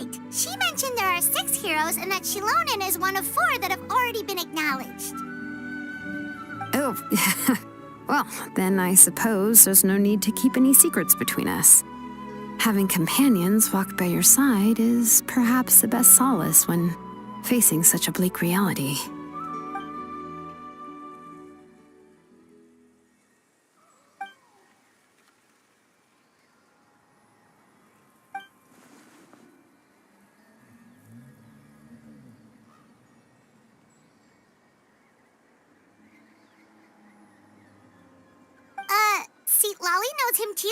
right. She mentioned there are 6 heroes and that Shilonen is one of 4 that have already been acknowledged. Oh, well, then I suppose there's no need to keep any secrets between us. Having companions walk by your side is perhaps the best solace when facing such a bleak reality. Seat Lolly knows him too?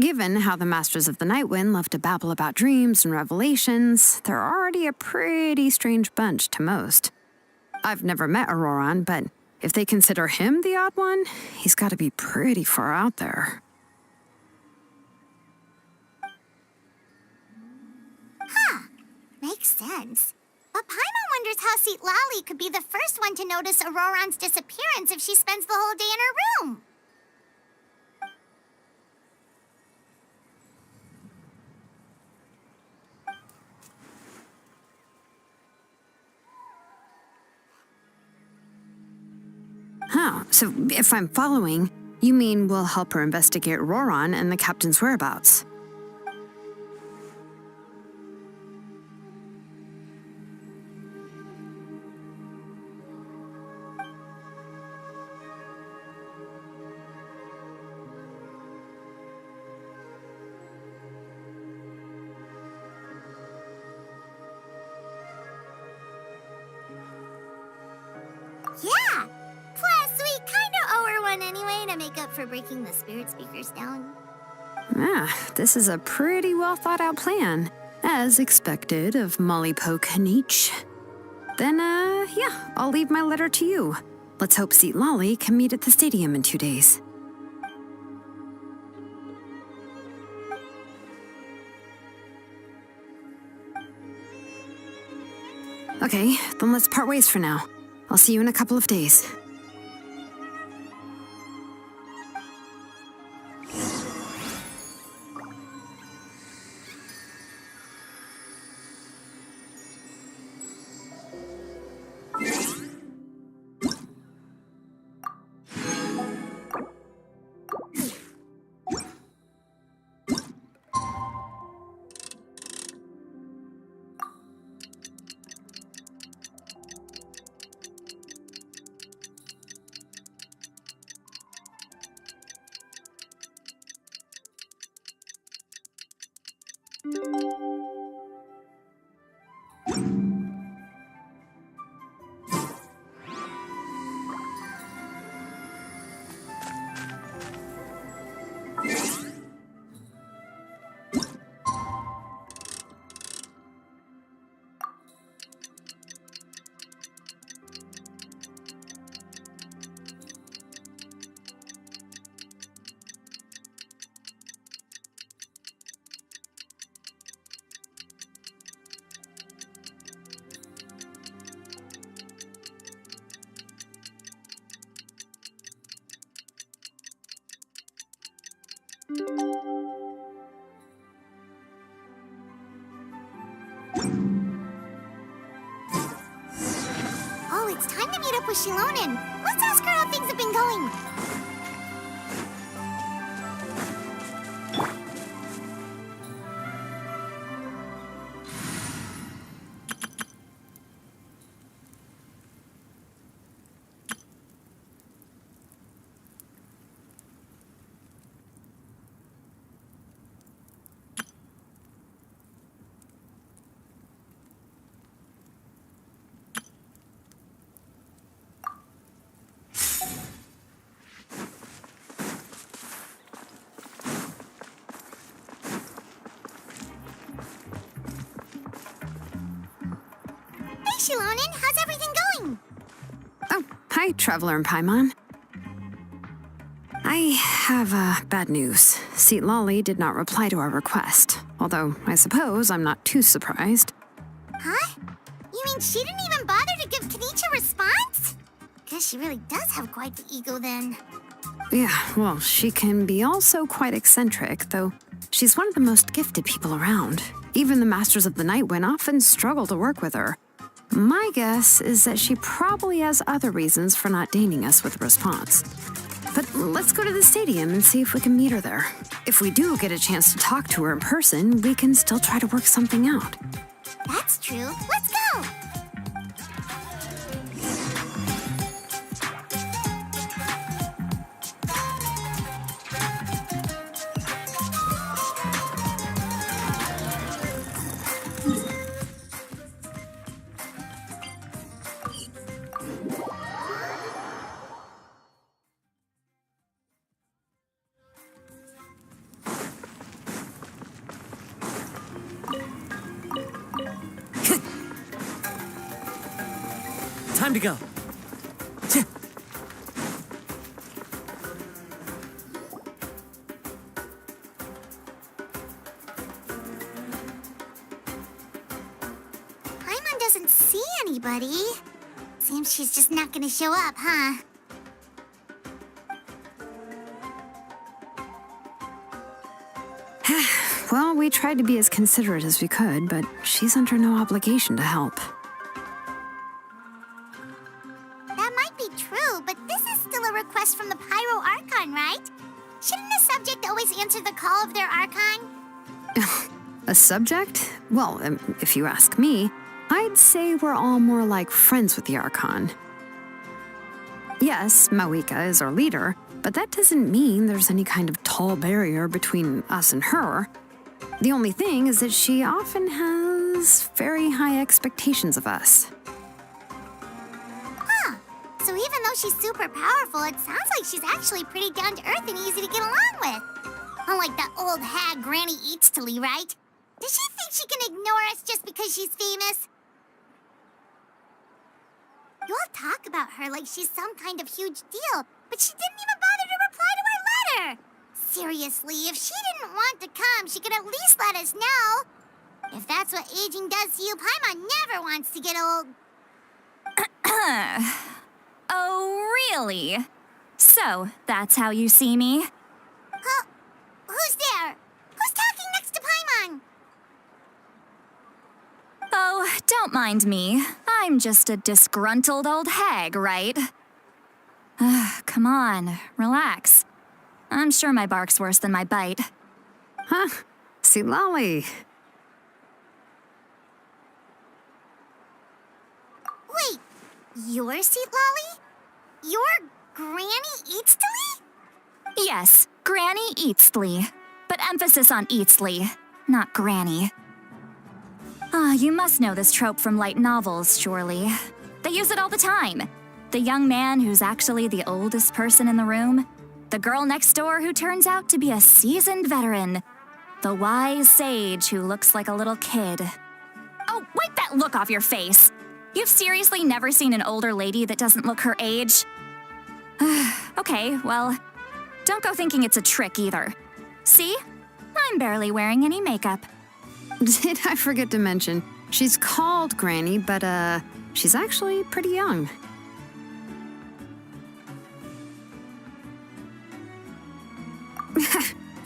Given how the Masters of the Nightwind love to babble about dreams and revelations, they're already a pretty strange bunch to most. I've never met Auroran, but if they consider him the odd one, he's got to be pretty far out there. Makes sense. But Paimon wonders how Seat Lolly could be the first one to notice Auroran's disappearance if she spends the whole day in her room. Huh, so if I'm following, you mean we'll help her investigate Auroran and the captain's whereabouts? Yeah! Plus, we kinda owe her one anyway to make up for breaking the spirit speakers down. This is a pretty well thought out plan, as expected of Molly Poke Nietzsche. Then, yeah, I'll leave my letter to you. Let's hope Seat Lolly can meet at the stadium in 2 days. Okay, then let's part ways for now. I'll see you in a couple of days. Oh, it's time to meet up with Shilonen. Let's ask her how things have been going. Shilonen, how's everything going? Oh, hi, Traveler and Paimon. I have bad news. Seat Lolly did not reply to our request, although I suppose I'm not too surprised. Huh? You mean she didn't even bother guess she really does have quite the ego then. Yeah, well, she can be also quite eccentric, though she's one of the most gifted people around. Even the Masters of the Nightwind often struggle to work with her. My guess is that she probably has other reasons for not deigning us with a response. But let's go to the stadium and see if we can meet her there. If we do get a chance to talk to her in person, we can still try to work something out. That's true. Let's go! Time to go. Paimon doesn't see anybody. Seems she's just not gonna show up, huh? Well, we tried to be as considerate as we could, but she's under no obligation to help. That might be true, but this is still a request from the Pyro Archon, right? Shouldn't a subject always answer the call of their Archon? A subject? Well, if you ask me, I'd say we're all more like friends with the Archon. Yes, Mawika is our leader, but that doesn't mean there's any kind of tall barrier between us and her. The only thing is that she often has very high expectations of us. Huh. So even though she's super powerful, it sounds like she's actually pretty down to earth and easy to get along with. Unlike that old hag Granny Eatstily, right? Does she think she can ignore us just because she's famous? You all talk about her like she's some kind of huge deal, but she didn't even bother to reply to our letter. Seriously, if she didn't want to come, she could at least let us know. If that's what aging does to you, Paimon never wants to get old. Oh, really? So, that's how you see me? Huh? Who's there? Who's talking next to Paimon? Oh, don't mind me. I'm just a disgruntled old hag, right? Come on, relax. I'm sure my bark's worse than my bite. Huh? See, Lolly. Wait, your seat, Lolly? You're Granny Eatstily? Yes, Granny Eatstly. But emphasis on Eatstly, not Granny. You must know this trope from light novels, surely. They use it all the time. The young man who's actually the oldest person in the room. The girl next door who turns out to be a seasoned veteran. The wise sage who looks like a little kid. Oh, wipe that look off your face! You've seriously never seen an older lady that doesn't look her age? Okay, well, don't go thinking it's a trick either. See? I'm barely wearing any makeup. Did I forget to mention, she's called Granny, but, she's actually pretty young.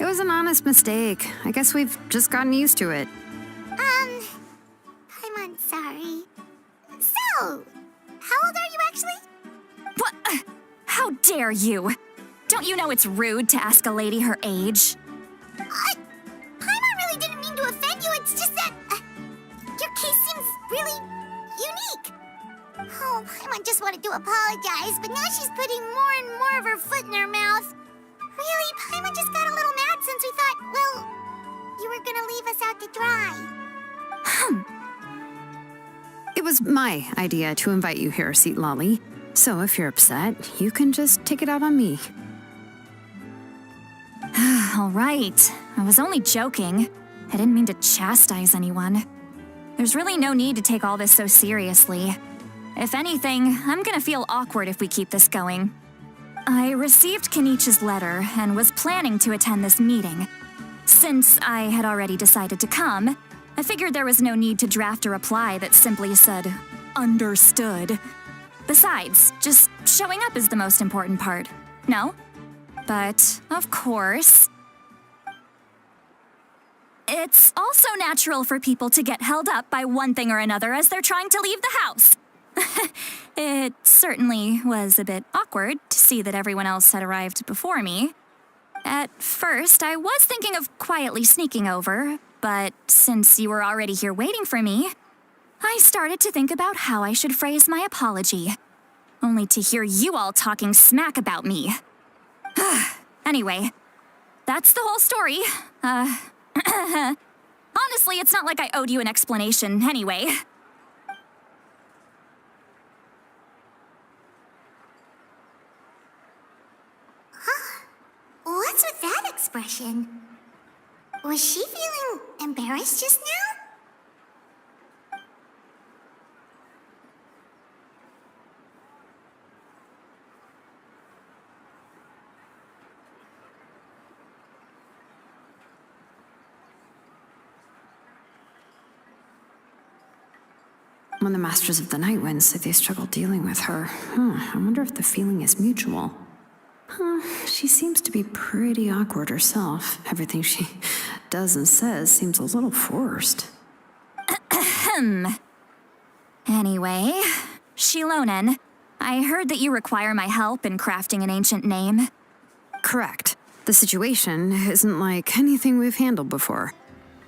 It was an honest mistake. I guess we've just gotten used to it. Paimon, sorry. So, how old are you actually? What? How dare you? Don't you know it's rude to ask a lady her age? Paimon really didn't mean to offend you, it's just that your case seems really unique. Oh, Paimon just wanted to apologize, but now she's putting more and more of her foot in her mouth. Really, Paimon just got a little mad since we thought, well, you were gonna leave us out to dry. It was my idea to invite you here, Seat Lolly. So if you're upset, you can just take it out on me. All right. I was only joking. I didn't mean to chastise anyone. There's really no need to take all this so seriously. If anything, I'm gonna feel awkward if we keep this going. I received Kenichi's letter and was planning to attend this meeting. Since I had already decided to come, I figured there was no need to draft a reply that simply said, "Understood." Besides, just showing up is the most important part. No? But, of course, it's also natural for people to get held up by one thing or another as they're trying to leave the house. It certainly was a bit awkward to see that everyone else had arrived before me. At first, I was thinking of quietly sneaking over, but since you were already here waiting for me, I started to think about how I should phrase my apology, only to hear you all talking smack about me. Anyway, that's the whole story. Honestly, it's not like I owed you an explanation anyway. What's with that expression? Was she feeling embarrassed just now? When the Masters of the Night Wind say they struggle dealing with her, I wonder if the feeling is mutual. She seems to be pretty awkward herself. Everything she does and says seems a little forced. Anyway, Shilonen, I heard that you require my help in crafting an ancient name. Correct. The situation isn't like anything we've handled before.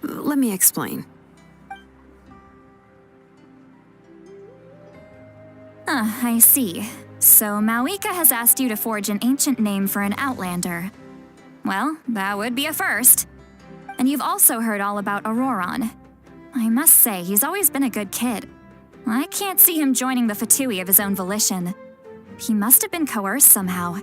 Let me explain. I see. So Mawika has asked you to forge an ancient name for an Outlander. Well, that would be a first. And you've also heard all about Auroron. I must say, he's always been a good kid. I can't see him joining the Fatui of his own volition. He must have been coerced somehow.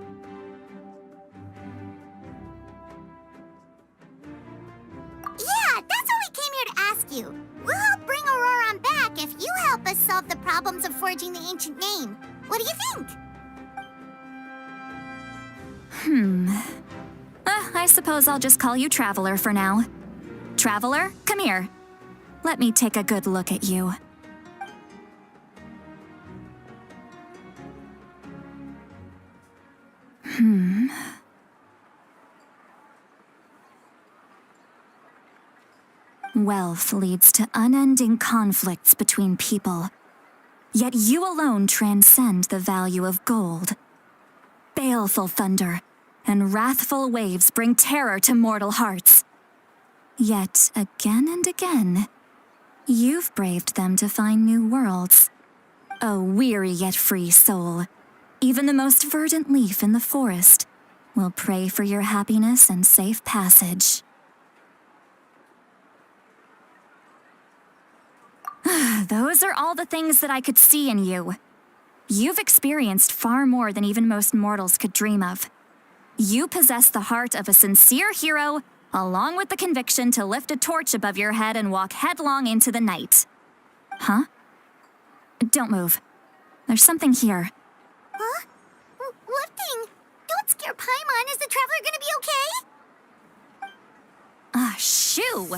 Yeah, that's what we came here to ask you. We'll help bring Auroron back if you help us solve the problems of forging the ancient name. What do you think? I suppose I'll just call you Traveler for now. Traveler, come here. Let me take a good look at you. Wealth leads to unending conflicts between people. Yet you alone transcend the value of gold. Baleful thunder and wrathful waves bring terror to mortal hearts. Yet again and again, you've braved them to find new worlds. O weary yet free soul, even the most verdant leaf in the forest will pray for your happiness and safe passage. Those are all the things that I could see in you. You've experienced far more than even most mortals could dream of. You possess the heart of a sincere hero, along with the conviction to lift a torch above your head and walk headlong into the night. Huh? Don't move. There's something here. Huh? What thing? Don't scare Paimon. Is the Traveler gonna be okay? Shoo!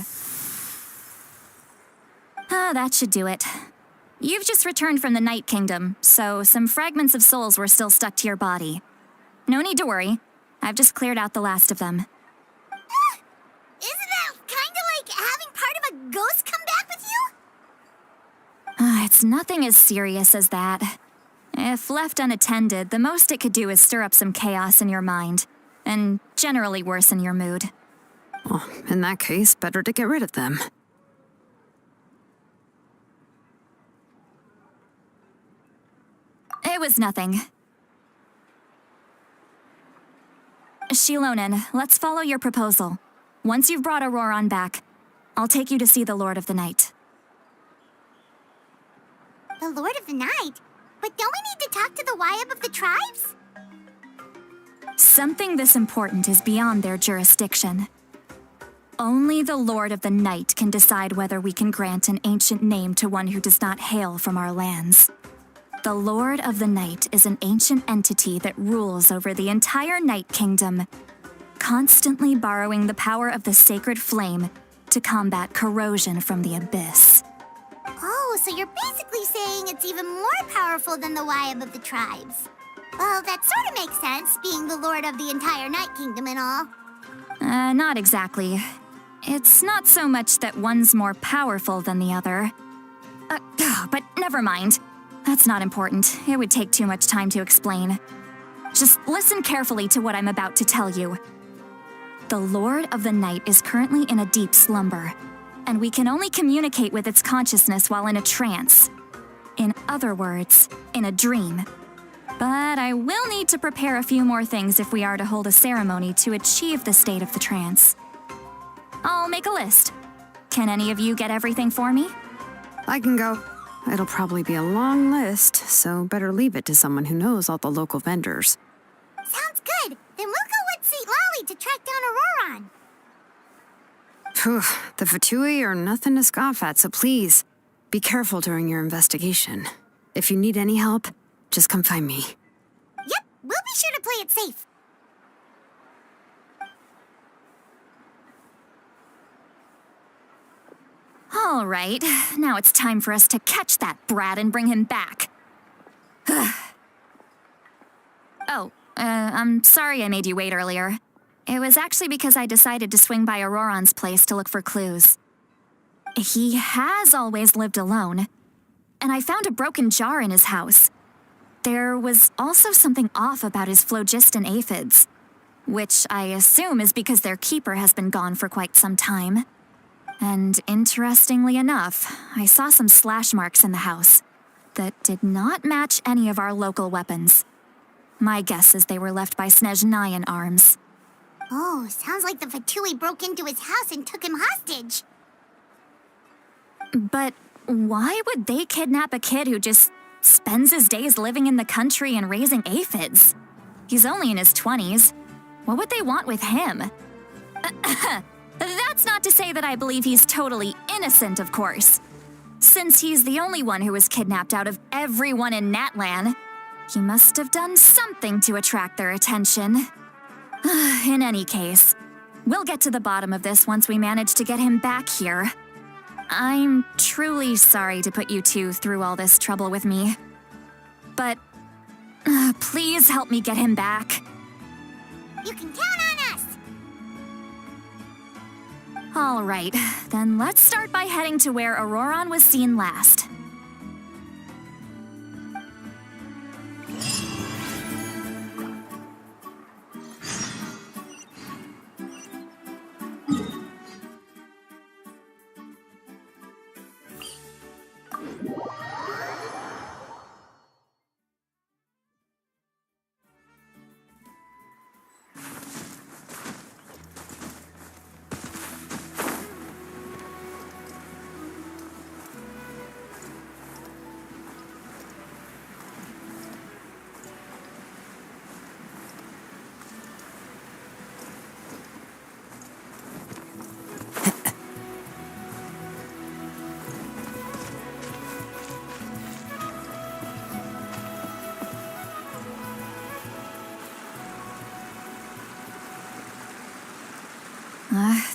That should do it. You've just returned from the Night Kingdom, so some fragments of souls were still stuck to your body. No need to worry. I've just cleared out the last of them. Isn't that kinda like having part of a ghost come back with you? It's nothing as serious as that. If left unattended, the most it could do is stir up some chaos in your mind, and generally worsen your mood. Well, in that case, better to get rid of them. It was nothing. Shilonen, let's follow your proposal. Once you've brought Auroron back, I'll take you to see the Lord of the Night. The Lord of the Night? But don't we need to talk to the Wyab of the tribes? Something this important is beyond their jurisdiction. Only the Lord of the Night can decide whether we can grant an ancient name to one who does not hail from our lands. The Lord of the Night is an ancient entity that rules over the entire Night Kingdom, constantly borrowing the power of the sacred flame to combat corrosion from the abyss. Oh, so you're basically saying it's even more powerful than the Wyab of the tribes. Well, that sort of makes sense, being the lord of the entire Night Kingdom and all. Not exactly. It's not so much that one's more powerful than the other. But never mind. That's not important. It would take too much time to explain. Just listen carefully to what I'm about to tell you. The Lord of the Night is currently in a deep slumber, and we can only communicate with its consciousness while in a trance. In other words, in a dream. But I will need to prepare a few more things if we are to hold a ceremony to achieve the state of the trance. I'll make a list. Can any of you get everything for me? I can go. It'll probably be a long list, so better leave it to someone who knows all the local vendors. Sounds good. Then we'll go with St. Lolly to track down Auroron. Phew, the Fatui are nothing to scoff at, so please, be careful during your investigation. If you need any help, just come find me. Yep, we'll be sure to play it safe. All right, now it's time for us to catch that brat and bring him back. I'm sorry I made you wait earlier. It was actually because I decided to swing by Auroron's place to look for clues. He has always lived alone, and I found a broken jar in his house. There was also something off about his phlogiston aphids, which I assume is because their keeper has been gone for quite some time. And interestingly enough, I saw some slash marks in the house that did not match any of our local weapons. My guess is they were left by Snezhnayan arms. Oh, sounds like the Fatui broke into his house and took him hostage. But why would they kidnap a kid who just spends his days living in the country and raising aphids? He's only in his 20s. What would they want with him? That's not to say that I believe he's totally innocent, of course. Since he's the only one who was kidnapped out of everyone in Natlan, he must have done something to attract their attention. In any case, we'll get to the bottom of this once we manage to get him back here. I'm truly sorry to put you two through all this trouble with me. But please help me get him back. You can count on us! All right, then let's start by heading to where Auroron was seen last.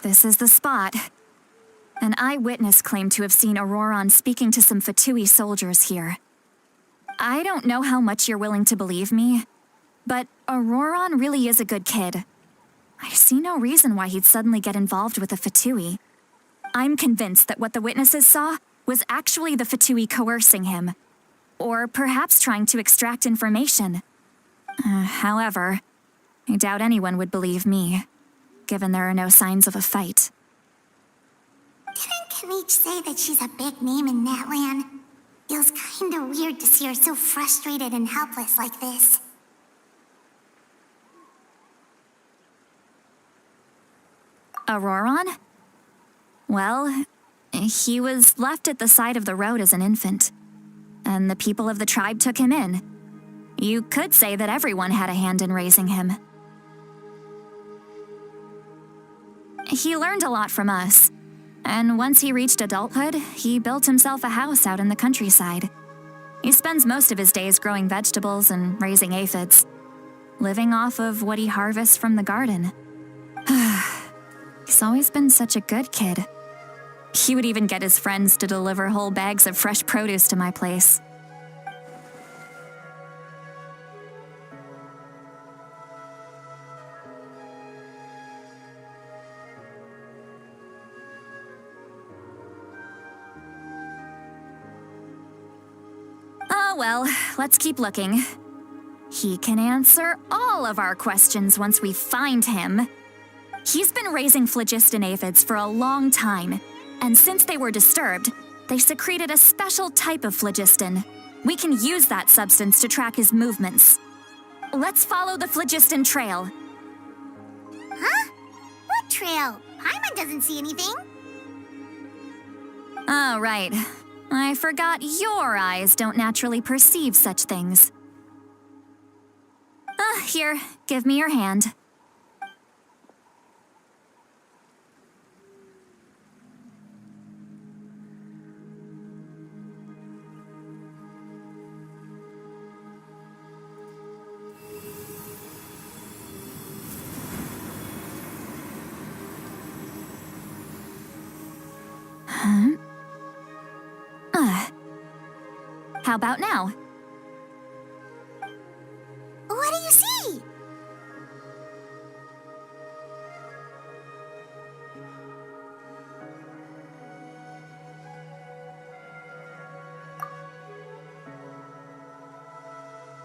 This is the spot. An eyewitness claimed to have seen Auroron speaking to some Fatui soldiers here. I don't know how much you're willing to believe me, but Auroron really is a good kid. I see no reason why he'd suddenly get involved with a Fatui. I'm convinced that what the witnesses saw was actually the Fatui coercing him, or perhaps trying to extract information. However, I doubt anyone would believe me, given there are no signs of a fight. Didn't Kanich say that she's a big name in Natlan? Feels kinda weird to see her so frustrated and helpless like this. Auroron? Well, he was left at the side of the road as an infant, and the people of the tribe took him in. You could say that everyone had a hand in raising him. He learned a lot from us, and once he reached adulthood, he built himself a house out in the countryside. He spends most of his days growing vegetables and raising aphids, living off of what he harvests from the garden. He's always been such a good kid. He would even get his friends to deliver whole bags of fresh produce to my place. well, let's keep looking. He can answer all of our questions once we find him. He's been raising phlogiston aphids for a long time, and since they were disturbed, they secreted a special type of phlogiston. We can use that substance to track his movements. Let's follow the phlogiston trail. Huh? What trail? Paimon doesn't see anything. Oh, right. I forgot your eyes don't naturally perceive such things. Here, give me your hand. How about now? What do you see?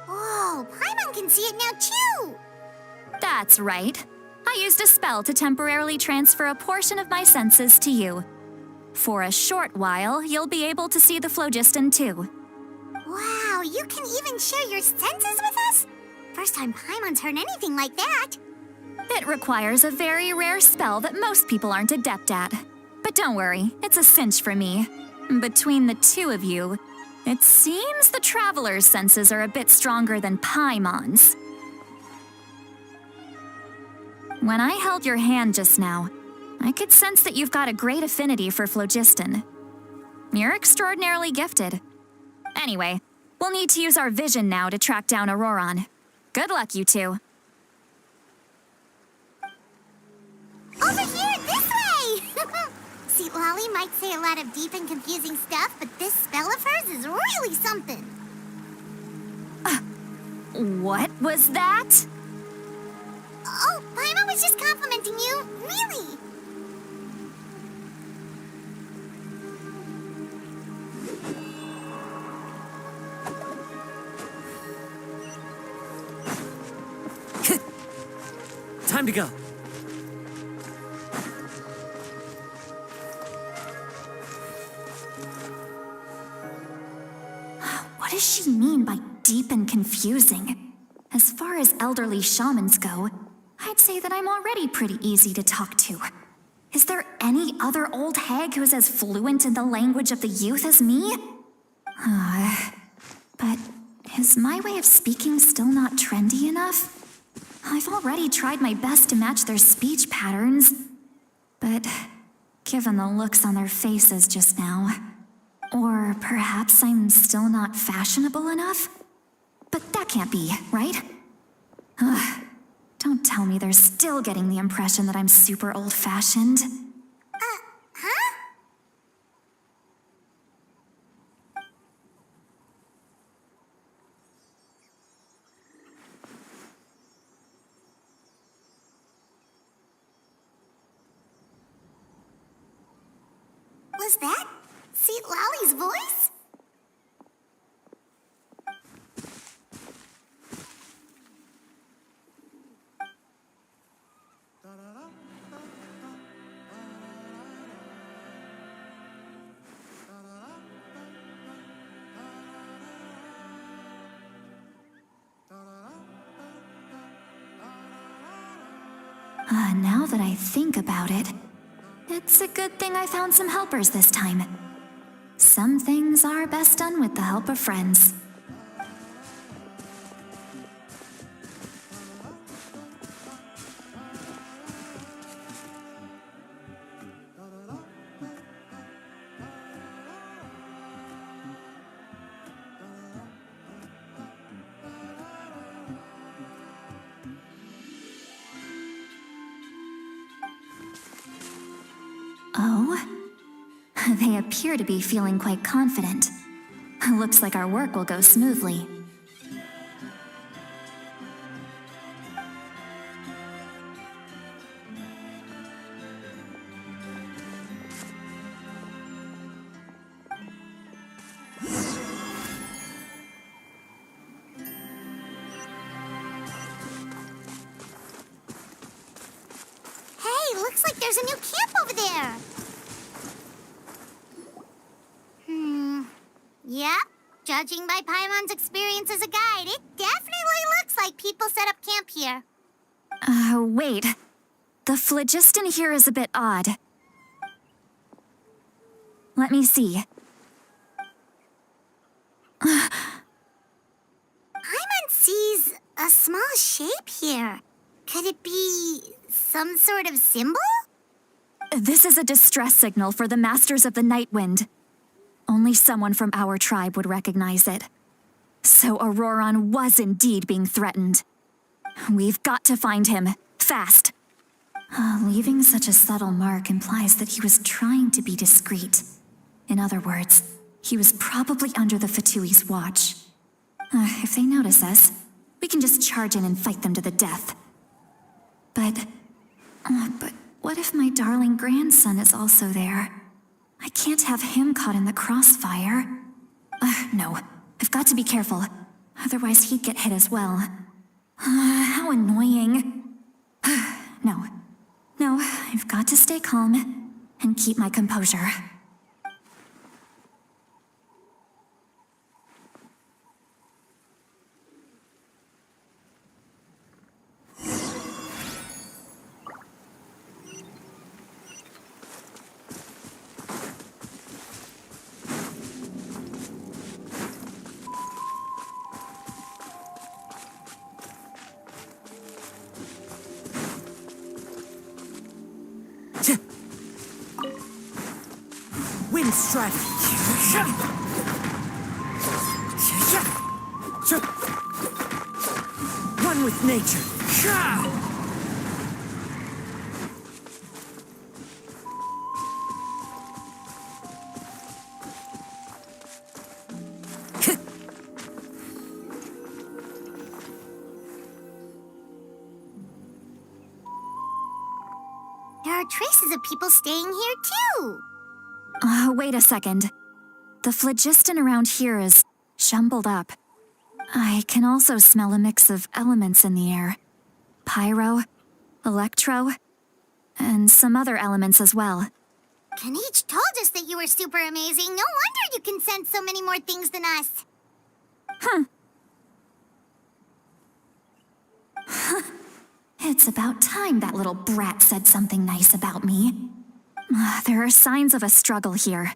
Whoa, Paimon can see it now too! That's right. I used a spell to temporarily transfer a portion of my senses to you. For a short while, you'll be able to see the phlogiston too. Wow, you can even share your senses with us? First time Paimon's heard anything like that. It requires a very rare spell that most people aren't adept at. But don't worry, it's a cinch for me. Between the two of you, it seems the Traveler's senses are a bit stronger than Paimon's. When I held your hand just now, I could sense that you've got a great affinity for phlogiston. You're extraordinarily gifted. Anyway, we'll need to use our vision now to track down Auroron. Good luck, you two. Over here, this way! See, Lolly might say a lot of deep and confusing stuff, but this spell of hers is really something. What was that? Oh, Paimon was just complimenting you. Really. Time to go. What does she mean by deep and confusing? As far as elderly shamans go, I'd say that I'm already pretty easy to talk to. Is there any other old hag who's as fluent in the language of the youth as me? But is my way of speaking still not trendy enough? I've already tried my best to match their speech patterns. But given the looks on their faces just now, or perhaps I'm still not fashionable enough? But that can't be, right? Don't tell me they're still getting the impression that I'm super old-fashioned. Huh? Was that Seat Lolly's voice? Now that I think about it, it's a good thing I found some helpers this time. Some things are best done with the help of friends. Oh? They appear to be feeling quite confident. Looks like our work will go smoothly. Looks like there's a new camp over there. Yep. Judging by Paimon's experience as a guide, it definitely looks like people set up camp here. Wait. The phlogiston here is a bit odd. Let me see. Paimon sees a small shape here. Could it be some sort of symbol? This is a distress signal for the Masters of the Night Wind. Only someone from our tribe would recognize it. So Auroron was indeed being threatened. We've got to find him, fast. Leaving such a subtle mark implies that he was trying to be discreet. In other words, he was probably under the Fatui's watch. If they notice us, we can just charge in and fight them to the death. But what if my darling grandson is also there? I can't have him caught in the crossfire. No, I've got to be careful. Otherwise he'd get hit as well. How annoying. No, I've got to stay calm and keep my composure. Wind strike. One with nature. There are traces of people staying here too. Wait a second. The phlogiston around here is jumbled up. I can also smell a mix of elements in the air. Pyro, electro, and some other elements as well. Kanich told us that you were super amazing. No wonder you can sense so many more things than us. It's about time that little brat said something nice about me. There are signs of a struggle here.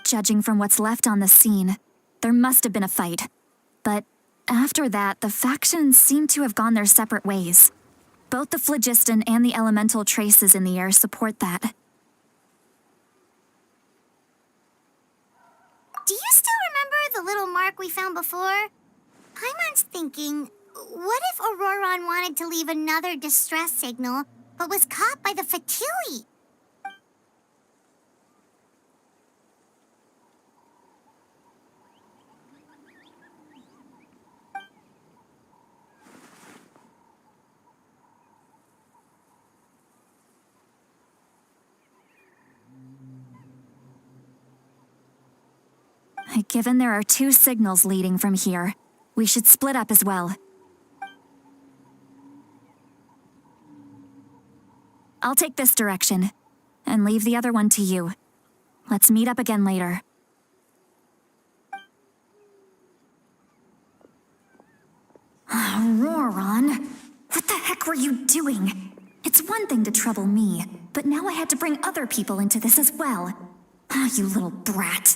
Judging from what's left on the scene, there must have been a fight. But after that, the factions seem to have gone their separate ways. Both the phlogiston and the elemental traces in the air support that. Do you still remember the little mark we found before? Paimon's thinking, what if Auroron wanted to leave another distress signal, but was caught by the Fatui? Given there are two signals leading from here, we should split up as well. I'll take this direction, and leave the other one to you. Let's meet up again later. Auroron, what the heck were you doing? It's one thing to trouble me, but now I had to bring other people into this as well. You little brat.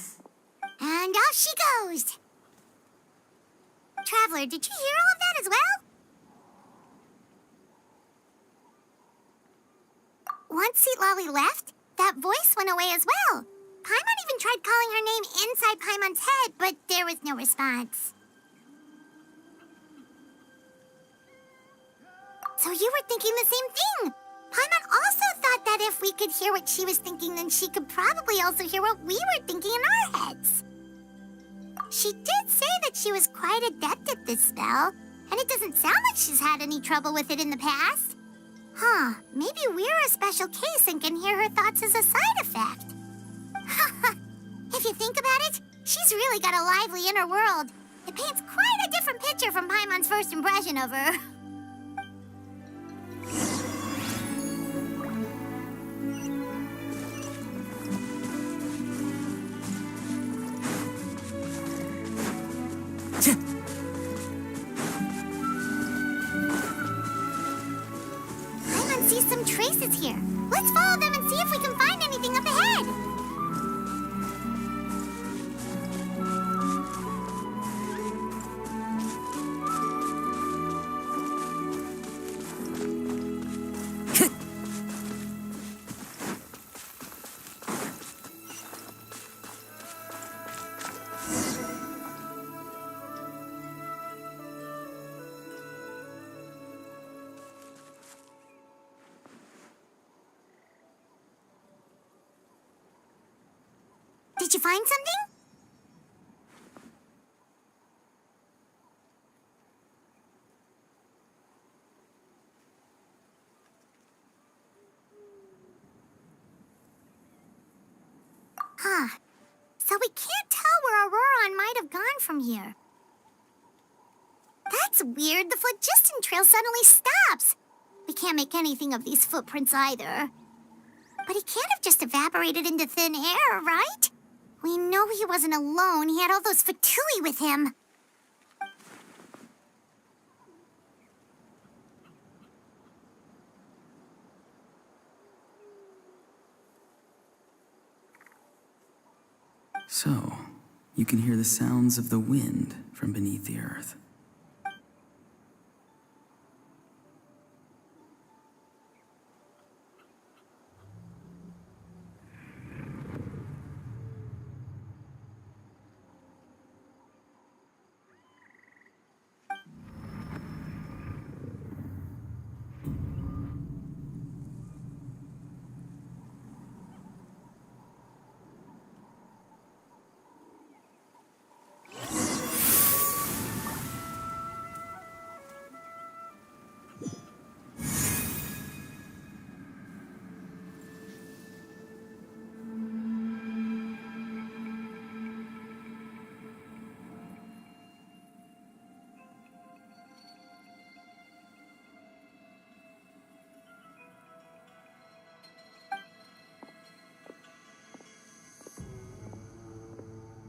And off she goes. Traveler, did you hear all of that as well? Once Seat Lolly left, that voice went away as well. Paimon even tried calling her name inside Paimon's head, but there was no response. So you were thinking the same thing. Paimon also thought that if we could hear what she was thinking, then she could probably also hear what we were thinking in our heads. She did say that she was quite adept at this spell, and it doesn't sound like she's had any trouble with it in the past. Maybe we're a special case and can hear her thoughts as a side effect. If you think about it, she's really got a lively inner world. It paints quite a different picture from Paimon's first impression of her. see some traces here. Let's follow them and see if we can find anything up ahead. Did you find something? Huh. So we can't tell where Auroron might have gone from here. That's weird. The phlogiston trail suddenly stops. We can't make anything of these footprints either. But he can't have just evaporated into thin air, right? We know he wasn't alone. He had all those Fatui with him. So, you can hear the sounds of the wind from beneath the earth.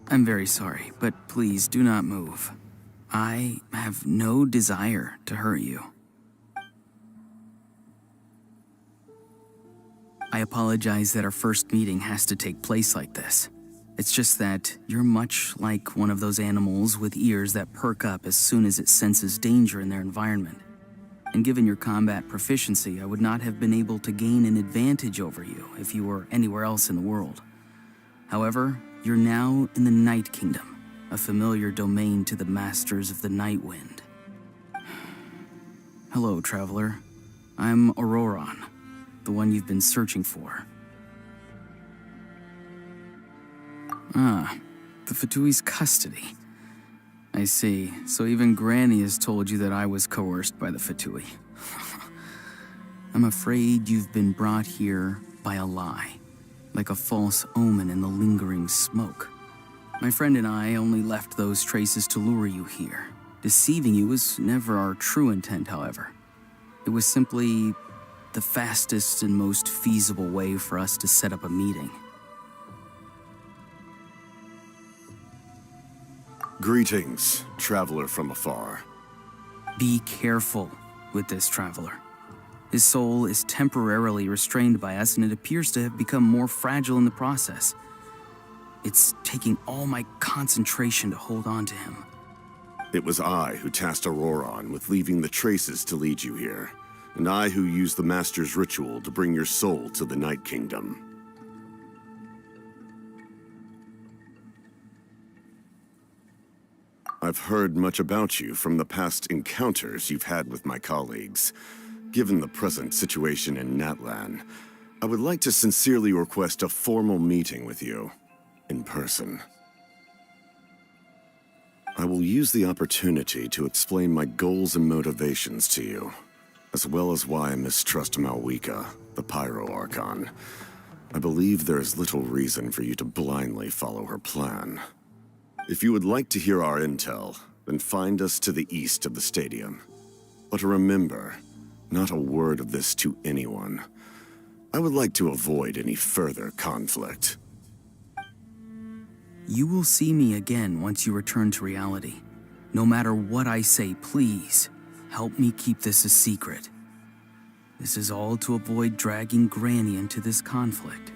I'm very sorry, but please do not move. I have no desire to hurt you. I apologize that our first meeting has to take place like this. It's just that you're much like one of those animals with ears that perk up as soon as it senses danger in their environment. And given your combat proficiency, I would not have been able to gain an advantage over you if you were anywhere else in the world. However, you're now in the Night Kingdom, a familiar domain to the Masters of the Night Wind. Hello, traveler. I'm Auroron, the one you've been searching for. Ah, the Fatui's custody. I see. So even Granny has told you that I was coerced by the Fatui. I'm afraid you've been brought here by a lie. Like a false omen in the lingering smoke. My friend and I only left those traces to lure you here. Deceiving you was never our true intent, however. It was simply the fastest and most feasible way for us to set up a meeting. Greetings, traveler from afar. Be careful with this traveler. His soul is temporarily restrained by us, and it appears to have become more fragile in the process. It's taking all my concentration to hold on to him. It was I who tasked Auroron with leaving the traces to lead you here, and I who used the Master's ritual to bring your soul to the Night Kingdom. I've heard much about you from the past encounters you've had with my colleagues. Given the present situation in Natlan, I would like to sincerely request a formal meeting with you, in person. I will use the opportunity to explain my goals and motivations to you, as well as why I mistrust Malwika, the Pyro Archon. I believe there is little reason for you to blindly follow her plan. If you would like to hear our intel, then find us to the east of the stadium. But remember, not a word of this to anyone. I would like to avoid any further conflict. You will see me again once you return to reality. No matter what I say, please, help me keep this a secret. This is all to avoid dragging Granny into this conflict.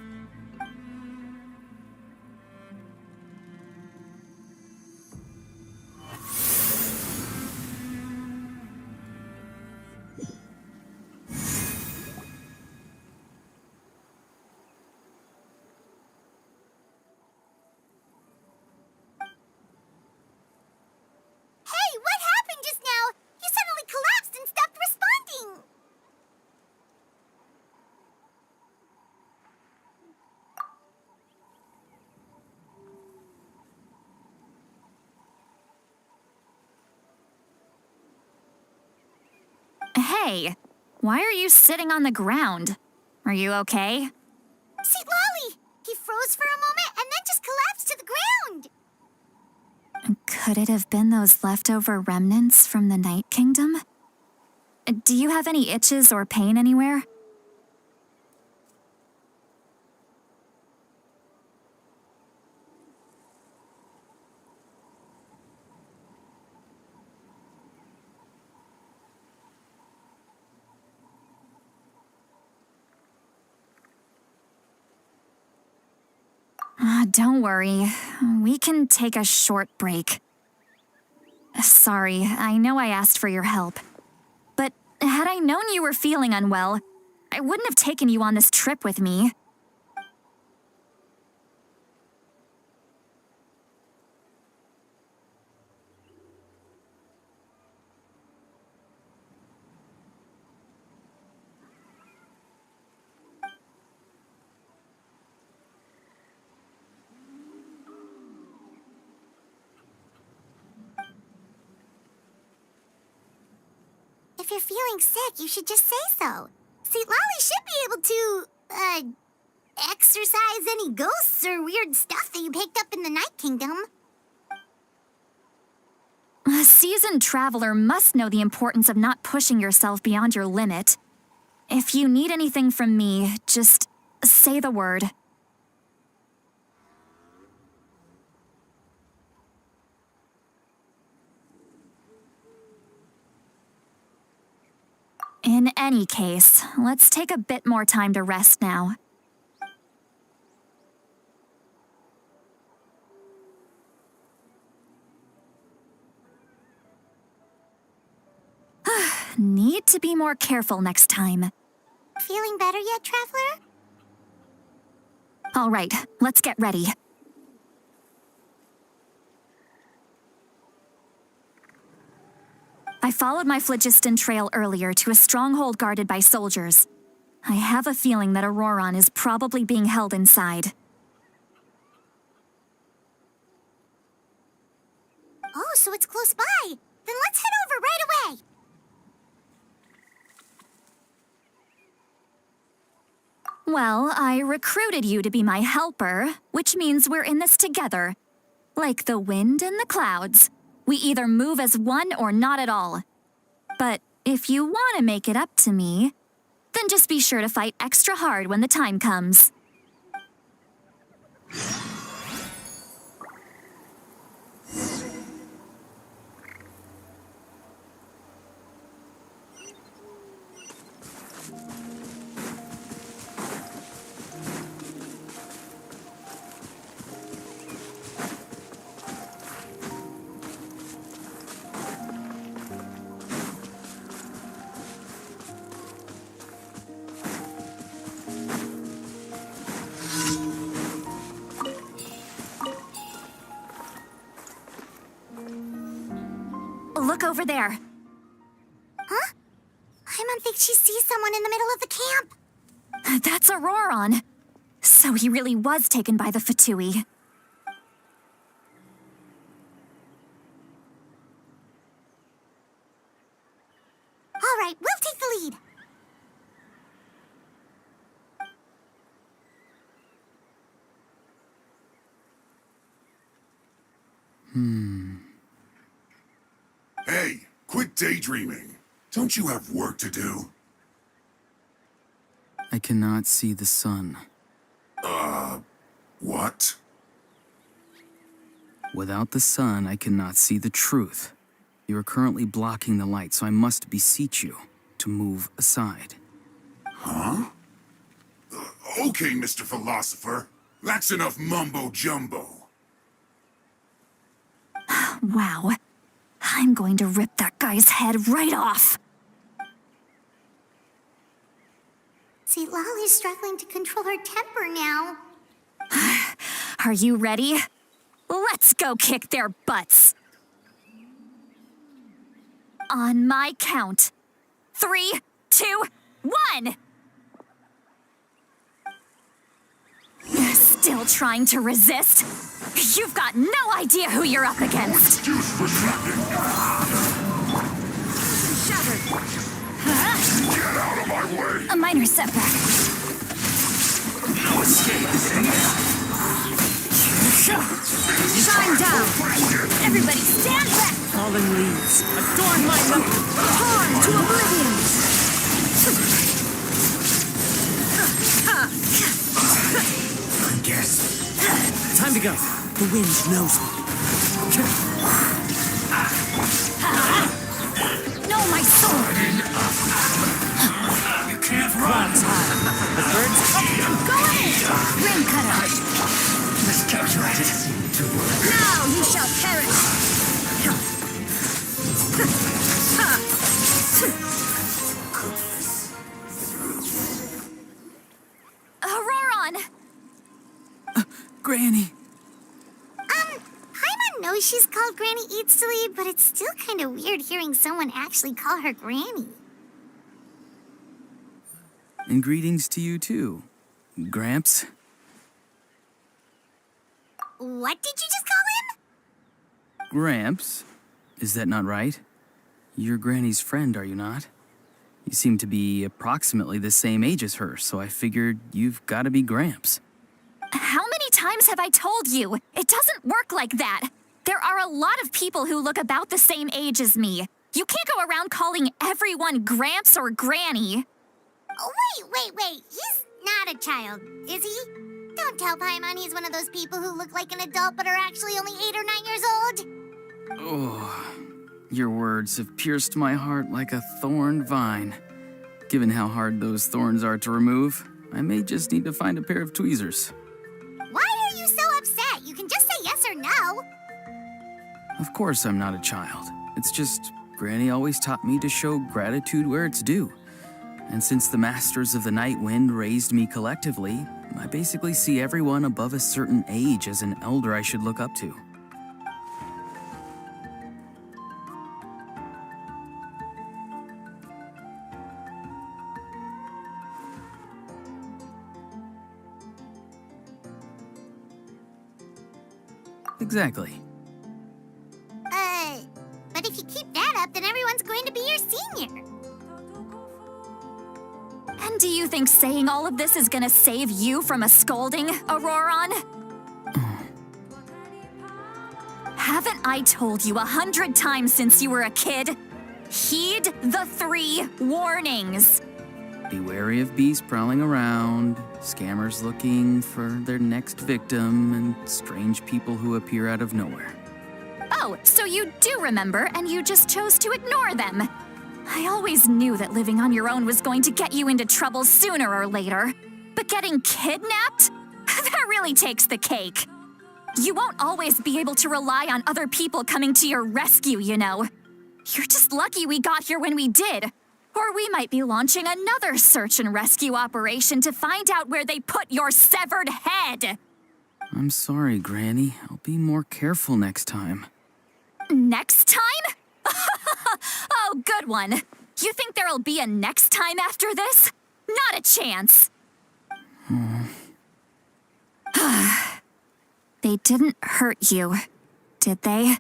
Hey, what happened just now? You suddenly collapsed and stopped responding. Hey, why are you sitting on the ground? Are you okay? See, Lolly! He froze for a moment and then just collapsed to the ground. Could it have been those leftover remnants from the Night Kingdom? Do you have any itches or pain anywhere? Don't worry. We can take a short break. Sorry, I know I asked for your help. But had I known you were feeling unwell, I wouldn't have taken you on this trip with me. If you're feeling sick, you should just say so. See, Lolly should be able to, exorcise any ghosts or weird stuff that you picked up in the Night Kingdom. A seasoned traveler must know the importance of not pushing yourself beyond your limit. If you need anything from me, just say the word. In any case, let's take a bit more time to rest now. Need to be more careful next time. Feeling better yet, Traveler? All right, let's get ready. I followed my phlogiston trail earlier to a stronghold guarded by soldiers. I have a feeling that Auroron is probably being held inside. Oh, so it's close by. Then let's head over right away. Well, I recruited you to be my helper, which means we're in this together. Like the wind and the clouds. We either move as one or not at all. But if you want to make it up to me, then just be sure to fight extra hard when the time comes. Look over there. Huh? Paimon thinks she sees someone in the middle of the camp. That's Auroron. So he really was taken by the Fatui. All right, we'll take the lead. Hey, quit daydreaming. Don't you have work to do? I cannot see the sun. What? Without the sun, I cannot see the truth. You are currently blocking the light, so I must beseech you to move aside. Okay, Mr. Philosopher. That's enough mumbo-jumbo. Wow. I'm going to rip that guy's head right off. See, Lolly's struggling to control her temper now. Are you ready? Let's go kick their butts. On my count. 3, 2, 1! Still trying to resist? You've got no idea who you're up against. Excuse for slacking. Shattered. Get out of my way! A minor setback. No escape. Shine down. Everybody stand back. Fallen leaves. Adorn my memory. Torn to oblivion. Time to go. The wind knows me. No, my sword. You can't run. The birds Go ahead. Ring cutter. must calculate it. Now you shall perish. Auroron. Granny! Paimon knows she's called Granny Eats to Lead, but it's still kind of weird hearing someone actually call her Granny. And greetings to you too, Gramps. What did you just call him? Gramps? Is that not right? You're Granny's friend, are you not? You seem to be approximately the same age as her, so I figured you've got to be Gramps. How many times have I told you? It doesn't work like that. There are a lot of people who look about the same age as me. You can't go around calling everyone Gramps or Granny. Oh, wait. He's not a child, is he? Don't tell Paimon he's one of those people who look like an adult but are actually only 8 or 9 years old. Oh, your words have pierced my heart like a thorned vine. Given how hard those thorns are to remove, I may just need to find a pair of tweezers. Why are you so upset? You can just say yes or no. Of course I'm not a child. It's just Granny always taught me to show gratitude where it's due. And since the Masters of the Night Wind raised me collectively, I basically see everyone above a certain age as an elder I should look up to. Exactly. But if you keep that up, then everyone's going to be your senior. And do you think saying all of this is gonna save you from a scolding, Auroron? Haven't I told you 100 times since you were a kid? Heed the 3 warnings. Be wary of beasts prowling around, scammers looking for their next victim, and strange people who appear out of nowhere. Oh, so you do remember, and you just chose to ignore them. I always knew that living on your own was going to get you into trouble sooner or later. But getting kidnapped? That really takes the cake. You won't always be able to rely on other people coming to your rescue, you know. You're just lucky we got here when we did. Or we might be launching another search and rescue operation to find out where they put your severed head. I'm sorry, Granny. I'll be more careful next time. Next time? Oh, good one. You think there'll be a next time after this? Not a chance. They didn't hurt you, did they?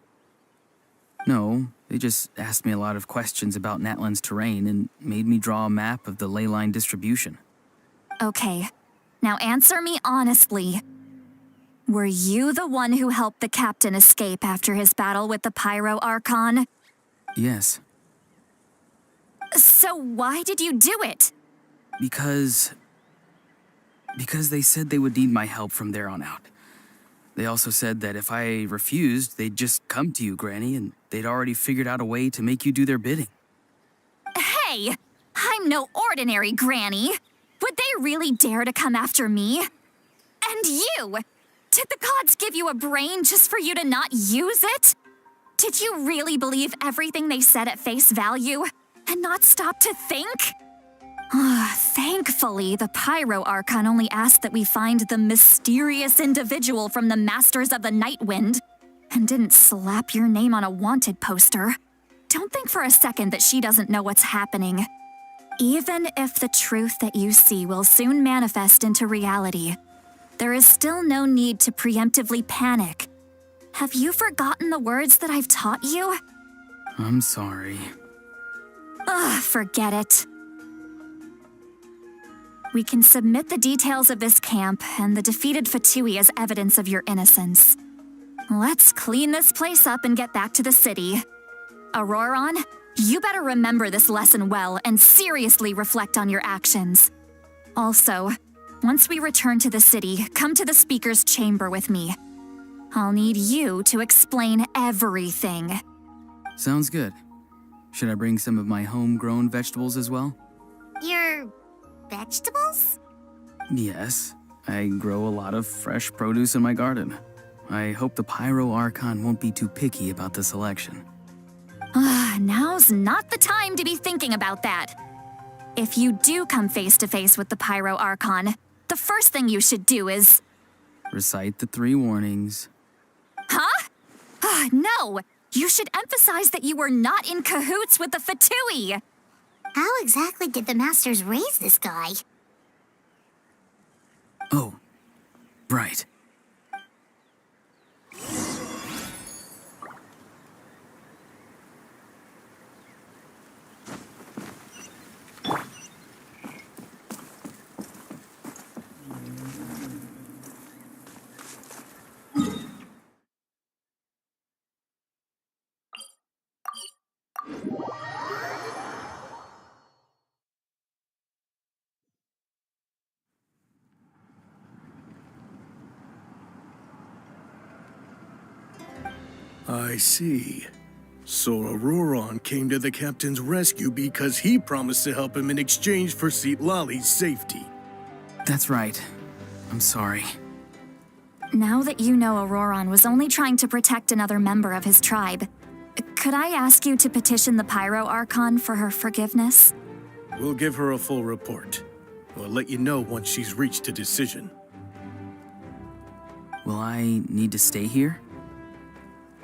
No, they just asked me a lot of questions about Natlan's terrain and made me draw a map of the ley line distribution. Okay, now answer me honestly. Were you the one who helped the captain escape after his battle with the Pyro Archon? Yes. So why did you do it? Because they said they would need my help from there on out. They also said that if I refused, they'd just come to you, Granny, and they'd already figured out a way to make you do their bidding. Hey, I'm no ordinary Granny. Would they really dare to come after me? And you! Did the gods give you a brain just for you to not use it? Did you really believe everything they said at face value and not stop to think? Thankfully, the Pyro Archon only asked that we find the mysterious individual from the Masters of the Night Wind and didn't slap your name on a wanted poster. Don't think for a second that she doesn't know what's happening. Even if the truth that you see will soon manifest into reality, there is still no need to preemptively panic. Have you forgotten the words that I've taught you? I'm sorry. Forget it. We can submit the details of this camp and the defeated Fatui as evidence of your innocence. Let's clean this place up and get back to the city. Auroron, you better remember this lesson well and seriously reflect on your actions. Also, once we return to the city, come to the speaker's chamber with me. I'll need you to explain everything. Sounds good. Should I bring some of my homegrown vegetables as well? Your vegetables? Yes. I grow a lot of fresh produce in my garden. I hope the Pyro Archon won't be too picky about the selection. Now's not the time to be thinking about that. If you do come face to face with the Pyro Archon, the first thing you should do is... Recite the 3 warnings. Huh? No! You should emphasize that you were not in cahoots with the Fatui! How exactly did the Masters raise this guy? Oh, right. I see. So Auroron came to the captain's rescue because he promised to help him in exchange for Lali's safety. That's right. I'm sorry. Now that you know Auroron was only trying to protect another member of his tribe, could I ask you to petition the Pyro Archon for her forgiveness? We'll give her a full report. We'll let you know once she's reached a decision. Will I need to stay here?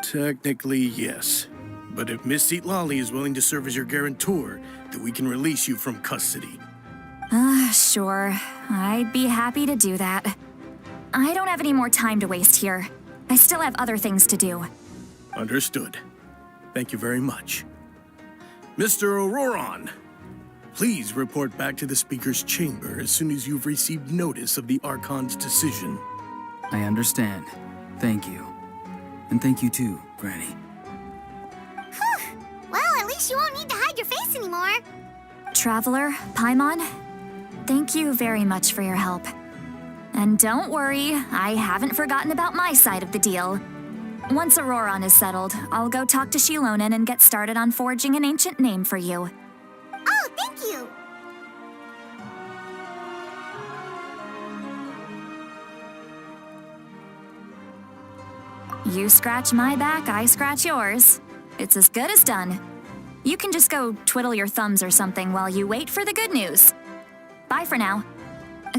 Technically, yes. But if Miss Lali is willing to serve as your guarantor, then we can release you from custody. Sure. I'd be happy to do that. I don't have any more time to waste here. I still have other things to do. Understood. Thank you very much. Mr. Auroron, please report back to the speaker's chamber as soon as you've received notice of the Archon's decision. I understand. Thank you. And thank you too, Granny. Well, at least you won't need to hide your face anymore. Traveler, Paimon, thank you very much for your help. And don't worry, I haven't forgotten about my side of the deal. Once Auroron is settled, I'll go talk to Shilonen and get started on forging an ancient name for you. Oh, thank you. You scratch my back, I scratch yours. It's as good as done. You can just go twiddle your thumbs or something while you wait for the good news. Bye for now.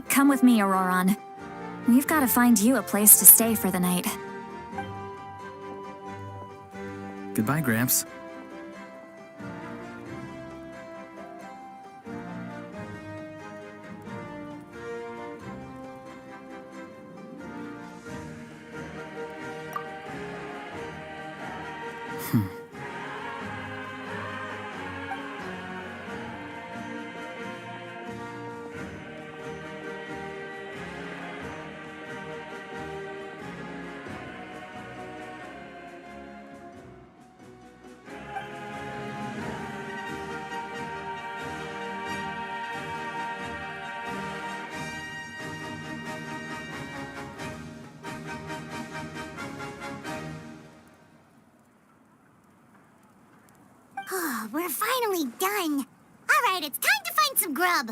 Come with me, Auroron. We've got to find you a place to stay for the night. Goodbye, Gramps. We're finally done. All right, it's time to find some grub.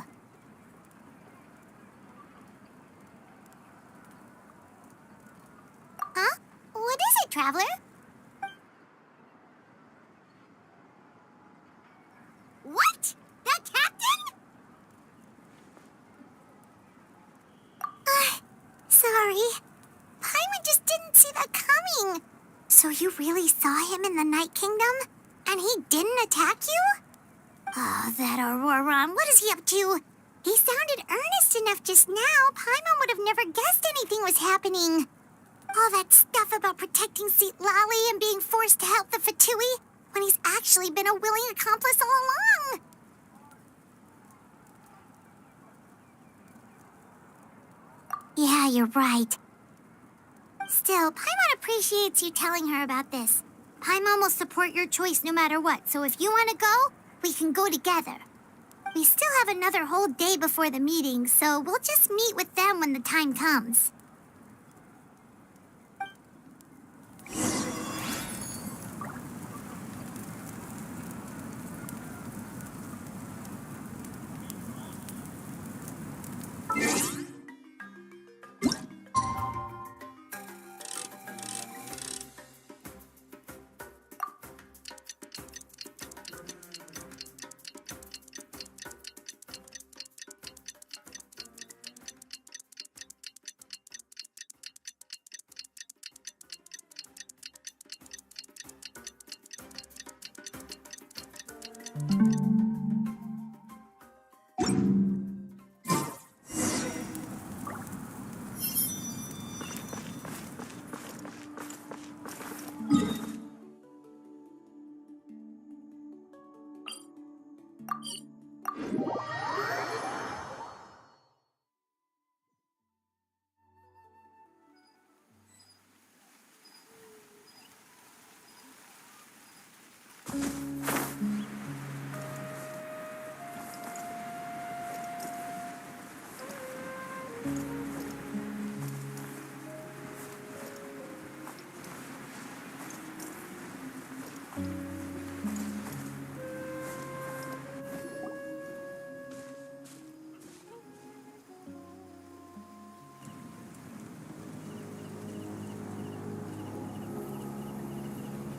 traveler? What? The captain? Sorry. Paimon just didn't see that coming. So you really saw him in the Night Kingdom? And he didn't attack you? Oh, that Auroron, what is he up to? He sounded earnest enough just now. Paimon would have never guessed anything was happening. All that stuff about protecting Seat Lolly and being forced to help the Fatui, when he's actually been a willing accomplice all along. Yeah, you're right. Still, Paimon appreciates you telling her about this. Paimon will support your choice no matter what, so if you want to go, we can go together. We still have another whole day before the meeting, so we'll just meet with them when the time comes.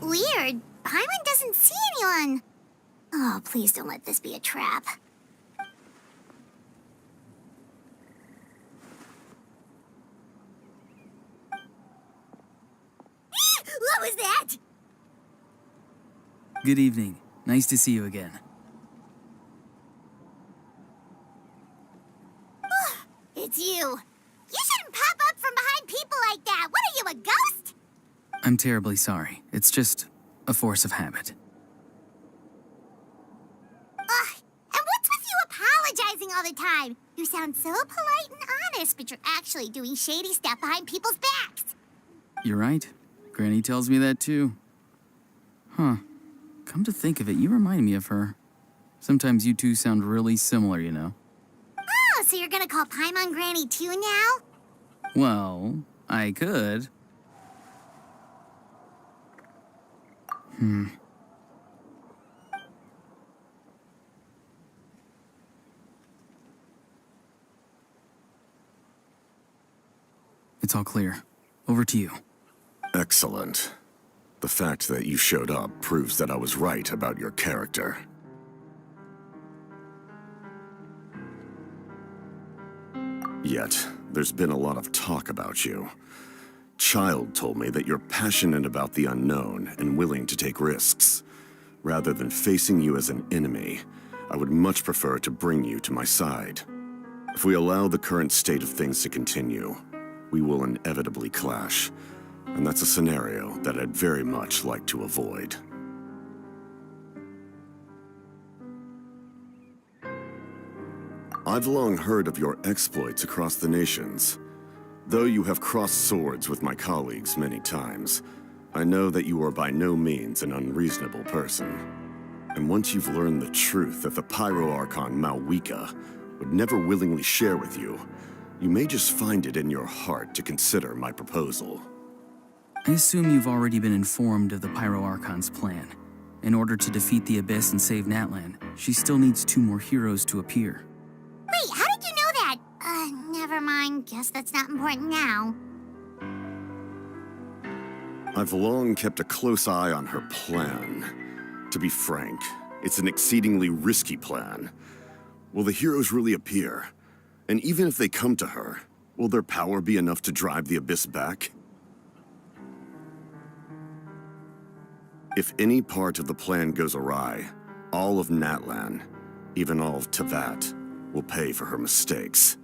Weird. Paimon doesn't see anyone. Oh, please don't let this be a trap. What was that? Good evening. Nice to see you again. It's you. You shouldn't pop up from behind people like that. What are you, a ghost? I'm terribly sorry. It's just a force of habit. And what's with you apologizing all the time? You sound so polite and honest, but you're actually doing shady stuff behind people's backs. You're right. Granny tells me that too. Huh. Come to think of it, you remind me of her. Sometimes you two sound really similar, you know. Oh, so you're gonna call Paimon Granny too now? Well, I could. It's all clear. Over to you. Excellent. The fact that you showed up proves that I was right about your character. Yet, there's been a lot of talk about you. Child told me that you're passionate about the unknown and willing to take risks. Rather than facing you as an enemy, I would much prefer to bring you to my side. If we allow the current state of things to continue, we will inevitably clash, and that's a scenario that I'd very much like to avoid. I've long heard of your exploits across the nations. Though you have crossed swords with my colleagues many times, I know that you are by no means an unreasonable person. And once you've learned the truth that the Pyro Archon Malwika would never willingly share with you, you may just find it in your heart to consider my proposal. I assume you've already been informed of the Pyro Archon's plan. In order to defeat the Abyss and save Natlan, she still needs 2 more heroes to appear. Wait, how did you know that? Never mind. Guess that's not important now. I've long kept a close eye on her plan. To be frank, it's an exceedingly risky plan. Will the heroes really appear? And even if they come to her, will their power be enough to drive the Abyss back? If any part of the plan goes awry, all of Natlan, even all of Tevat, will pay for her mistakes.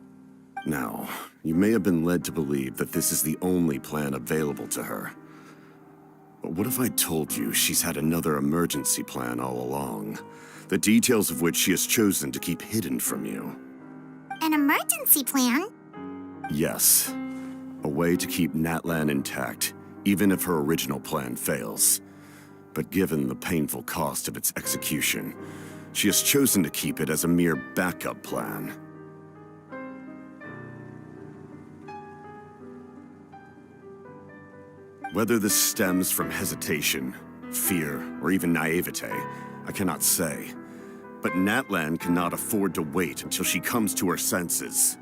Now, you may have been led to believe that this is the only plan available to her. But what if I told you she's had another emergency plan all along, the details of which she has chosen to keep hidden from you? An emergency plan? Yes. A way to keep Natlan intact, even if her original plan fails. But given the painful cost of its execution, she has chosen to keep it as a mere backup plan. Whether this stems from hesitation, fear, or even naivete, I cannot say. But Natlan cannot afford to wait until she comes to her senses.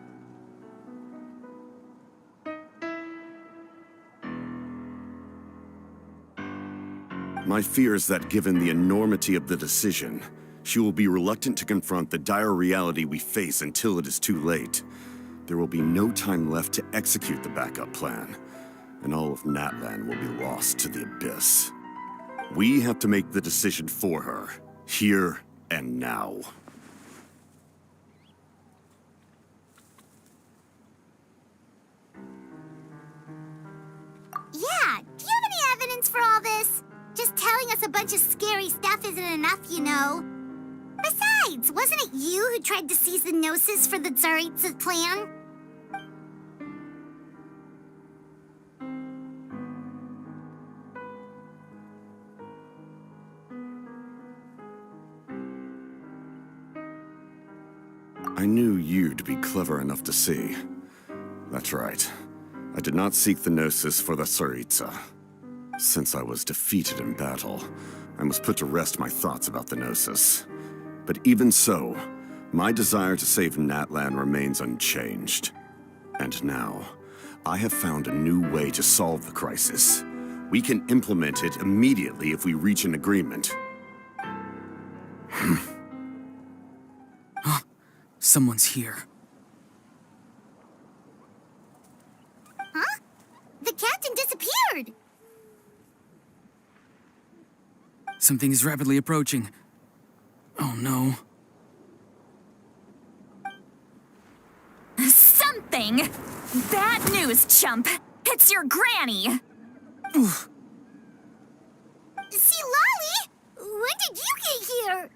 My fear is that given the enormity of the decision, she will be reluctant to confront the dire reality we face until it is too late. There will be no time left to execute the backup plan, and all of Natlan will be lost to the Abyss. We have to make the decision for her, here and now. Yeah, do you have any evidence for all this? Just telling us a bunch of scary stuff isn't enough, you know. Besides, wasn't it you who tried to seize the Gnosis for the Tsaritsa's plan? I knew you to be clever enough to see. That's right. I did not seek the Gnosis for the Tsaritsa. Since I was defeated in battle, I must put to rest my thoughts about the Gnosis. But even so, my desire to save Natlan remains unchanged. And now, I have found a new way to solve the crisis. We can implement it immediately if we reach an agreement. Someone's here. Huh? The captain disappeared! Something is rapidly approaching. Oh no. Something? Bad news, chump. It's your granny. See, Lolly? When did you get here?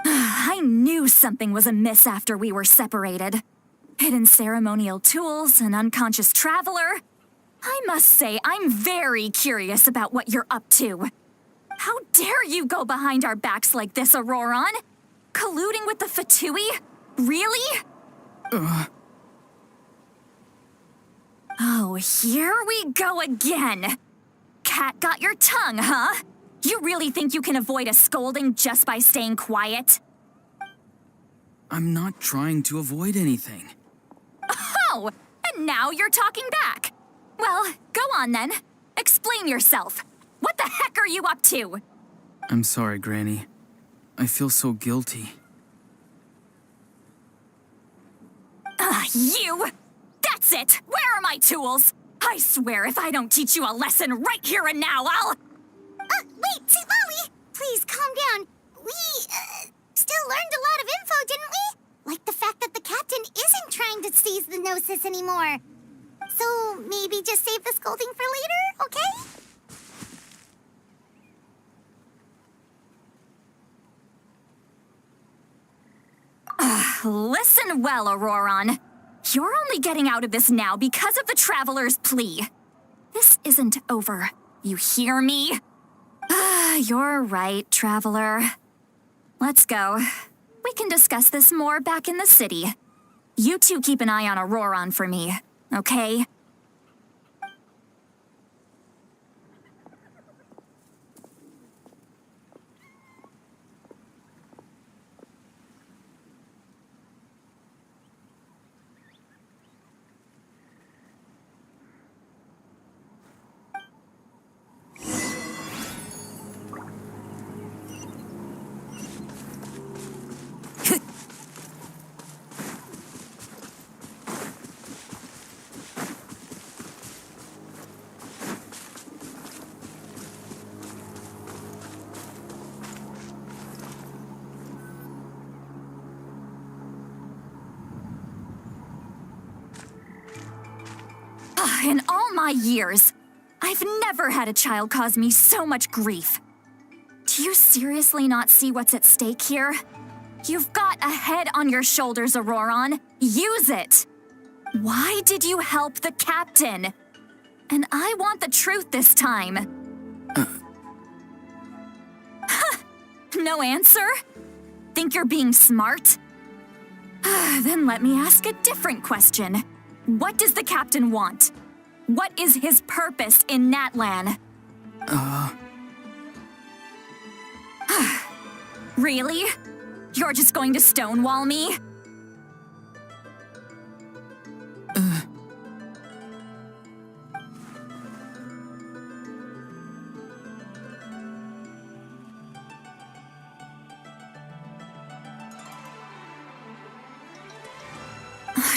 I knew something was amiss after we were separated. Hidden ceremonial tools, an unconscious traveler. I must say, I'm very curious about what you're up to. How dare you go behind our backs like this, Auroron? Colluding with the Fatui? Really? Oh, here we go again. Cat got your tongue, huh? You really think you can avoid a scolding just by staying quiet? I'm not trying to avoid anything. Oh, and now you're talking back. Well, go on then. Explain yourself. What the heck are you up to? I'm sorry, Granny. I feel so guilty. You! That's it! Where are my tools? I swear if I don't teach you a lesson right here and now, I'll... Wait, see, Lolly! Please, calm down. We, still learned a lot of info, didn't we? Like the fact that the captain isn't trying to seize the Gnosis anymore. So, maybe just save the scolding for later, okay? Listen well, Auroron. You're only getting out of this now because of the Traveler's plea. This isn't over. You hear me? You're right, Traveler. Let's go. We can discuss this more back in the city. You two keep an eye on Auroron for me, okay? In all my years, I've never had a child cause me so much grief. Do you seriously not see what's at stake here? You've got a head on your shoulders, Auroron. Use it! Why did you help the captain? And I want the truth this time. No answer? Think you're being smart? Then let me ask a different question. What does the captain want? What is his purpose in Natlan? Really? You're just going to stonewall me?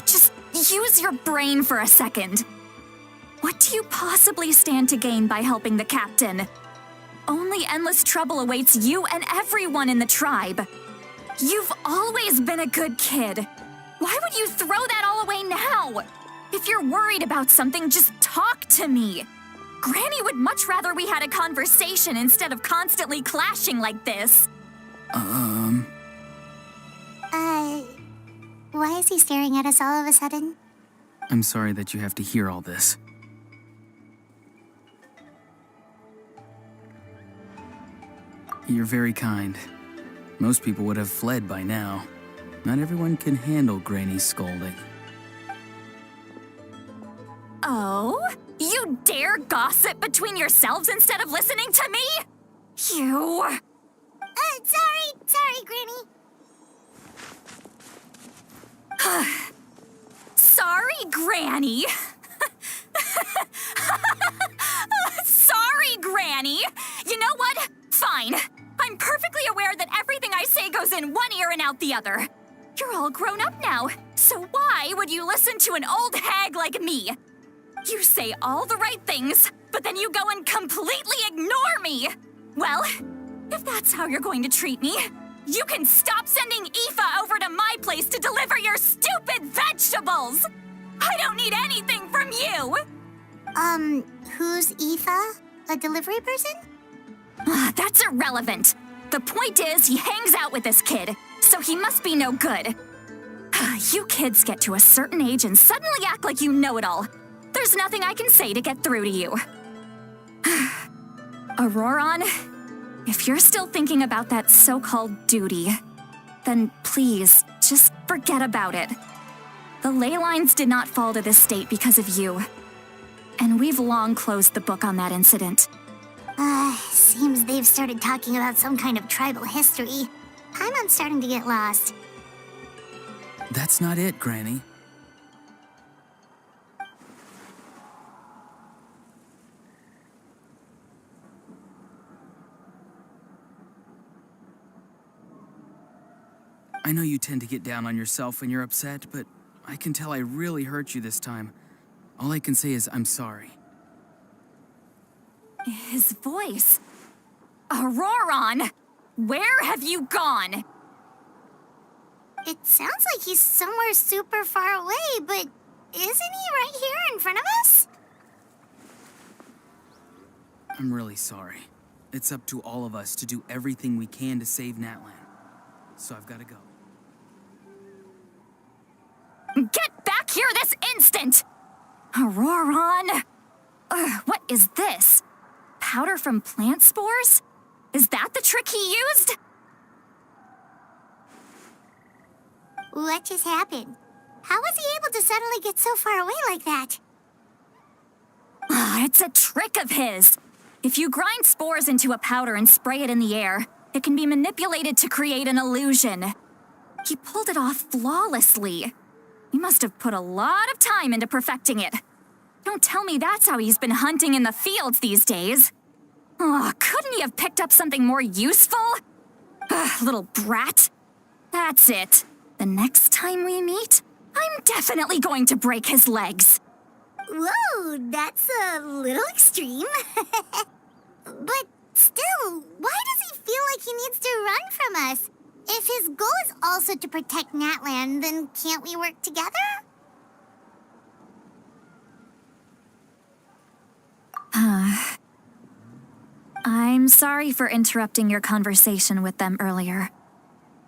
Just use your brain for a second. What do you possibly stand to gain by helping the captain? Only endless trouble awaits you and everyone in the tribe. You've always been a good kid. Why would you throw that all away now? If you're worried about something, just talk to me. Granny would much rather we had a conversation instead of constantly clashing like this. Why is he staring at us all of a sudden? I'm sorry that you have to hear all this. You're very kind. Most people would have fled by now. Not everyone can handle Granny's scolding. Oh? You dare gossip between yourselves instead of listening to me? You... Sorry, Granny. Sorry, Granny. Sorry, Granny. You know what? Fine. I'm perfectly aware that everything I say goes in one ear and out the other. You're all grown up now, so why would you listen to an old hag like me? You say all the right things, but then you go and completely ignore me. Well, if that's how you're going to treat me, you can stop sending Aoife over to my place to deliver your stupid vegetables! I don't need anything from you! Who's Aoife? A delivery person? That's irrelevant. The point is, he hangs out with this kid, so he must be no good. You kids get to a certain age and suddenly act like you know it all. There's nothing I can say to get through to you. Auroron, if you're still thinking about that so-called duty, then please, just forget about it. The ley lines did not fall to this state because of you. And we've long closed the book on that incident. Seems they've started talking about some kind of tribal history. I'm starting to get lost. That's not it, Granny. I know you tend to get down on yourself when you're upset, but I can tell I really hurt you this time. All I can say is I'm sorry. His voice. Auroron! Where have you gone? It sounds like he's somewhere super far away, but isn't he right here in front of us? I'm really sorry. It's up to all of us to do everything we can to save Natlan. So I've got to go. Get back here this instant! Auroron! What is this? Powder from plant spores? Is that the trick he used? What just happened? How was he able to suddenly get so far away like that? It's a trick of his. If you grind spores into a powder and spray it in the air, it can be manipulated to create an illusion. He pulled it off flawlessly. He must have put a lot of time into perfecting it. Don't tell me that's how he's been hunting in the fields these days. Oh, couldn't he have picked up something more useful? Little brat. That's it. The next time we meet, I'm definitely going to break his legs. Whoa, that's a little extreme. But still, why does he feel like he needs to run from us? If his goal is also to protect Natlan, then can't we work together? I'm sorry for interrupting your conversation with them earlier.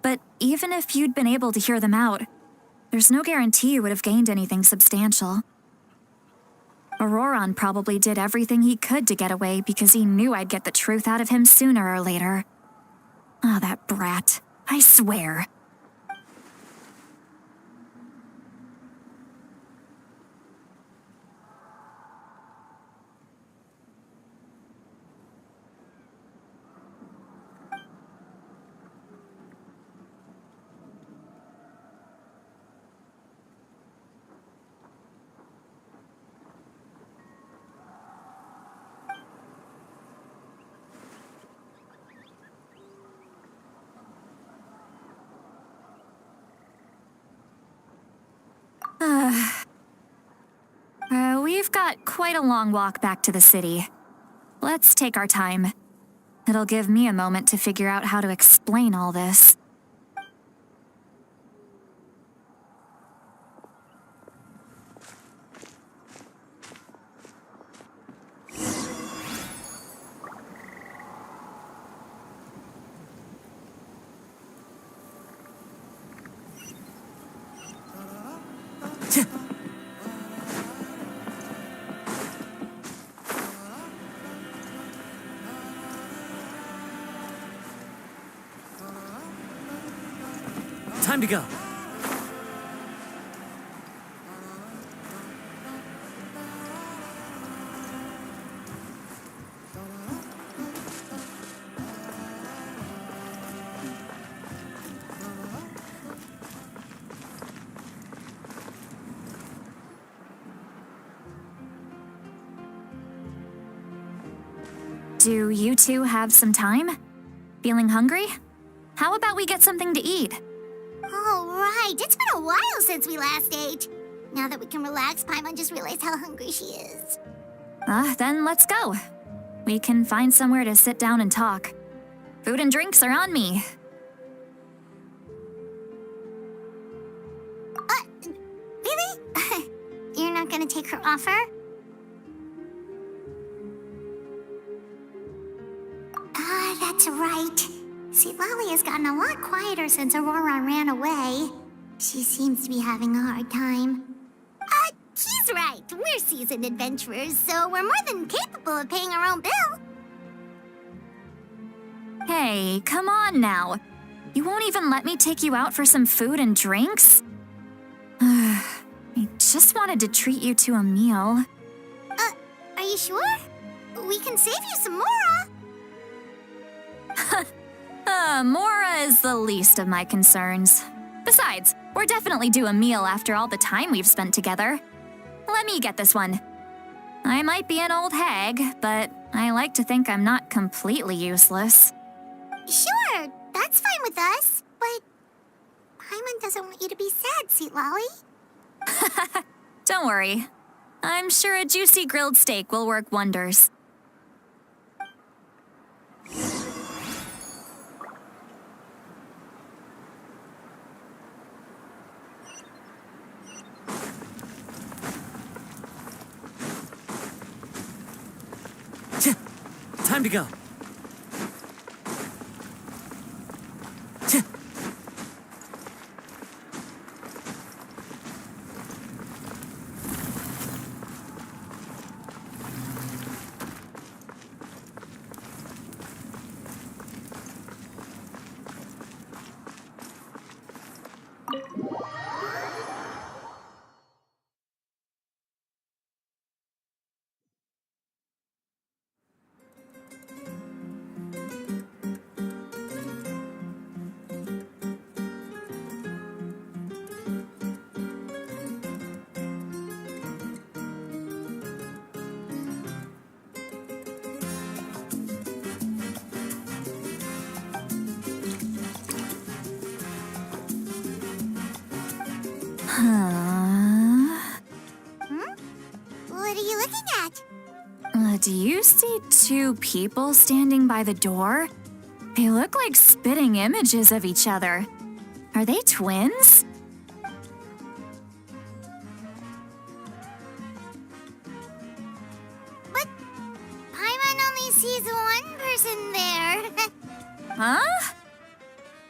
But even if you'd been able to hear them out, there's no guarantee you would have gained anything substantial. Auroron probably did everything he could to get away because he knew I'd get the truth out of him sooner or later. Oh, that brat. I swear. We've got quite a long walk back to the city. Let's take our time. It'll give me a moment to figure out how to explain all this. Time to go. Do you two have some time? Feeling hungry? How about we get something to eat? Oh, right. It's been a while since we last ate. Now that we can relax, Paimon just realized how hungry she is. Then let's go. We can find somewhere to sit down and talk. Food and drinks are on me. Really? You're not gonna take her offer? That's right. See, Lolly has gotten a lot quieter since Aurora ran away. She seems to be having a hard time. He's right. We're seasoned adventurers, so we're more than capable of paying our own bill. Hey, come on now. You won't even let me take you out for some food and drinks? I just wanted to treat you to a meal. Are you sure? We can save you some more. Mora is the least of my concerns. Besides, we're definitely due a meal after all the time we've spent together. Let me get this one. I might be an old hag, but I like to think I'm not completely useless. Sure, that's fine with us, but Paimon doesn't want you to be sad, sweet Lolly. Don't worry. I'm sure a juicy grilled steak will work wonders. Time to go. What are you looking at? Do you see two people standing by the door? They look like spitting images of each other. Are they twins? sees one person there. Huh?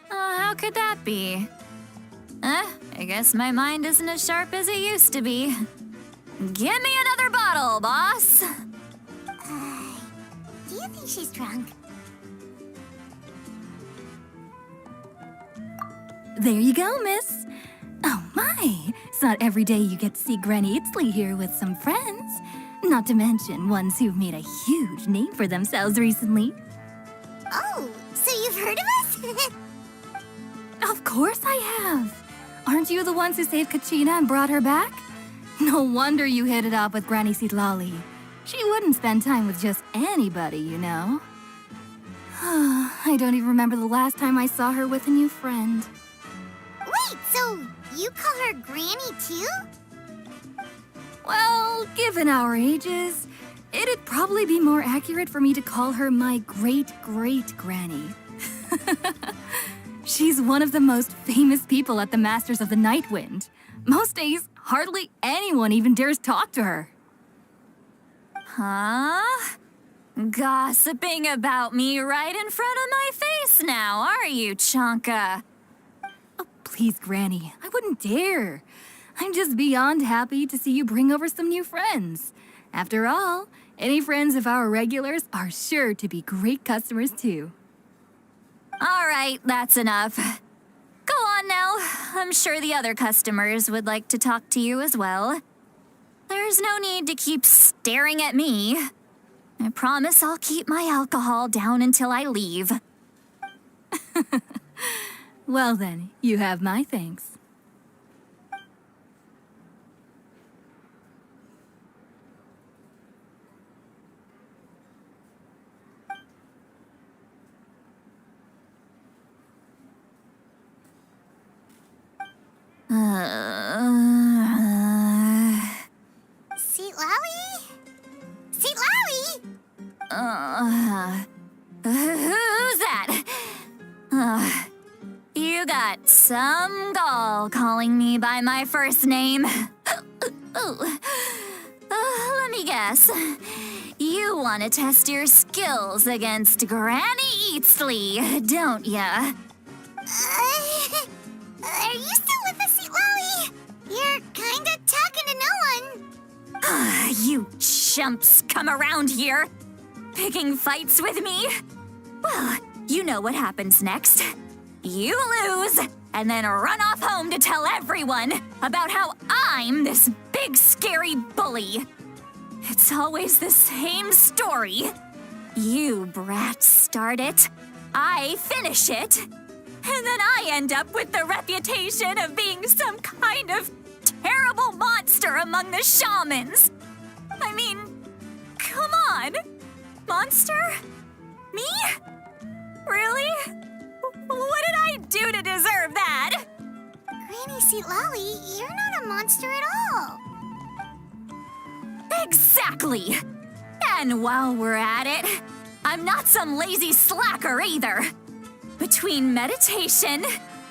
How could that be? I guess my mind isn't as sharp as it used to be. Give me another bottle, boss. Do you think she's drunk? There you go, miss. Oh my, it's not every day you get to see Granny Itzley here with some friends. Not to mention ones who've made a huge name for themselves recently. Oh, so you've heard of us? Of course I have. Aren't you the ones who saved Kachina and brought her back? No wonder you hit it off with Granny Sitlali. She wouldn't spend time with just anybody, you know. I don't even remember the last time I saw her with a new friend. Wait, so you call her Granny too? Well, given our ages, it'd probably be more accurate for me to call her my great-great-granny. She's one of the most famous people at the Masters of the Nightwind. Most days, hardly anyone even dares talk to her. Huh? Gossiping about me right in front of my face now, are you, Chonka? Oh, please, Granny, I wouldn't dare. I'm just beyond happy to see you bring over some new friends. After all, any friends of our regulars are sure to be great customers too. All right, that's enough. Go on now. I'm sure the other customers would like to talk to you as well. There's no need to keep staring at me. I promise I'll keep my alcohol down until I leave. Well then, you have my thanks. Sitlali? Sitlali? Who's that? You got some gall calling me by my first name. Let me guess. You want to test your skills against Granny Eatsley, don't ya? Are you still with us, Sitlali? You're kinda talking to no one. You chumps come around here, picking fights with me? Well, you know what happens next. You lose, and then run off home to tell everyone about how I'm this big scary bully. It's always the same story. You brats start it, I finish it, and then I end up with the reputation of being some kind of terrible monster among the shamans. I mean, come on. Monster? Me? Really? What did I do to deserve that? Granny Sitlali, you're not a monster at all. Exactly. And while we're at it, I'm not some lazy slacker either. Between meditation,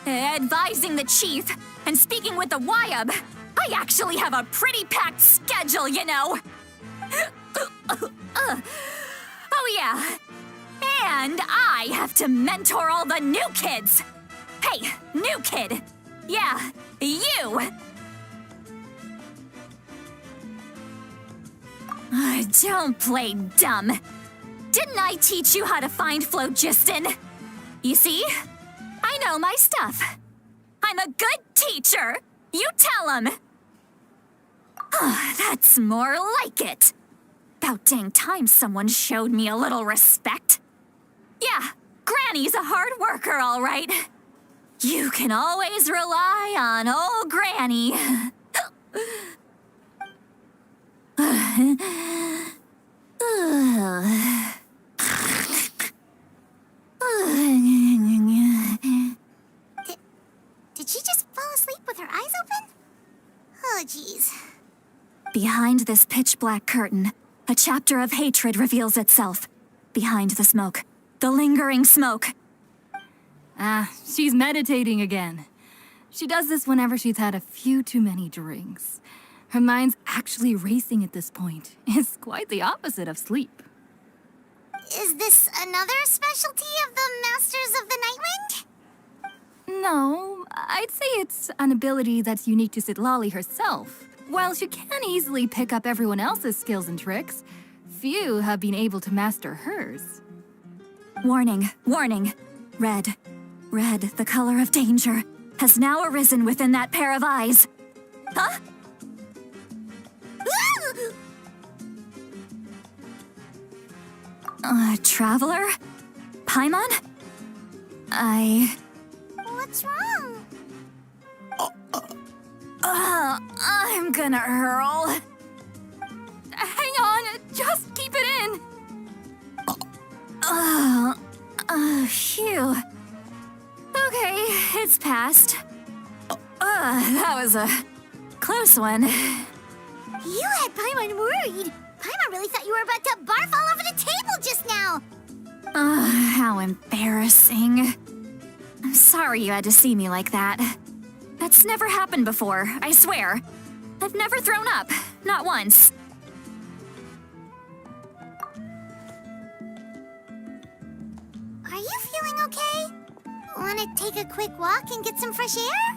advising the chief, and speaking with the Wyab, I actually have a pretty packed schedule, you know. Oh yeah. And I have to mentor all the new kids. Hey, new kid. Yeah, you. Don't play dumb. Didn't I teach you how to find phlogiston? You see? I know my stuff. I'm a good teacher. You tell him. That's more like it. About dang time someone showed me a little respect. Yeah, Granny's a hard worker, all right. You can always rely on old Granny. Did she just fall asleep with her eyes open? Oh, jeez. Behind this pitch-black curtain, a chapter of hatred reveals itself. Behind the smoke, the lingering smoke. She's meditating again. She does this whenever she's had a few too many drinks. Her mind's actually racing at this point. It's quite the opposite of sleep. Is this another specialty of the Masters of the Nightwind? No, I'd say it's an ability that's unique to Citlali herself. While she can easily pick up everyone else's skills and tricks, few have been able to master hers. Warning, warning. Red, the color of danger, has now arisen within that pair of eyes. Huh? Traveler? Paimon? What's wrong? I'm gonna hurl. Hang on, just keep it in. Phew. Okay, it's passed. That was a close one. You had Paimon worried. Paimon really thought you were about to barf all over the table just now. How embarrassing. I'm sorry you had to see me like that. That's never happened before, I swear. I've never thrown up, not once. Are you feeling okay? Want to take a quick walk and get some fresh air?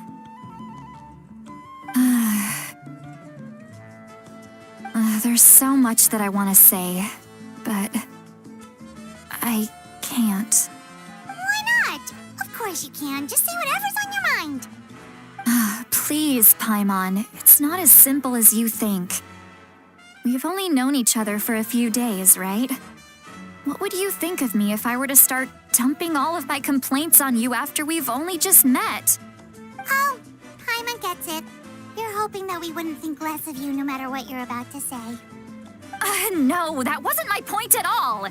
There's so much that I want to say, but I can't. Why not? Of course you can. Just say whatever's on your mind. Please, Paimon, it's not as simple as you think. We've only known each other for a few days, right? What would you think of me if I were to start dumping all of my complaints on you after we've only just met? Oh, Paimon gets it. You're hoping that we wouldn't think less of you no matter what you're about to say. No, that wasn't my point at all.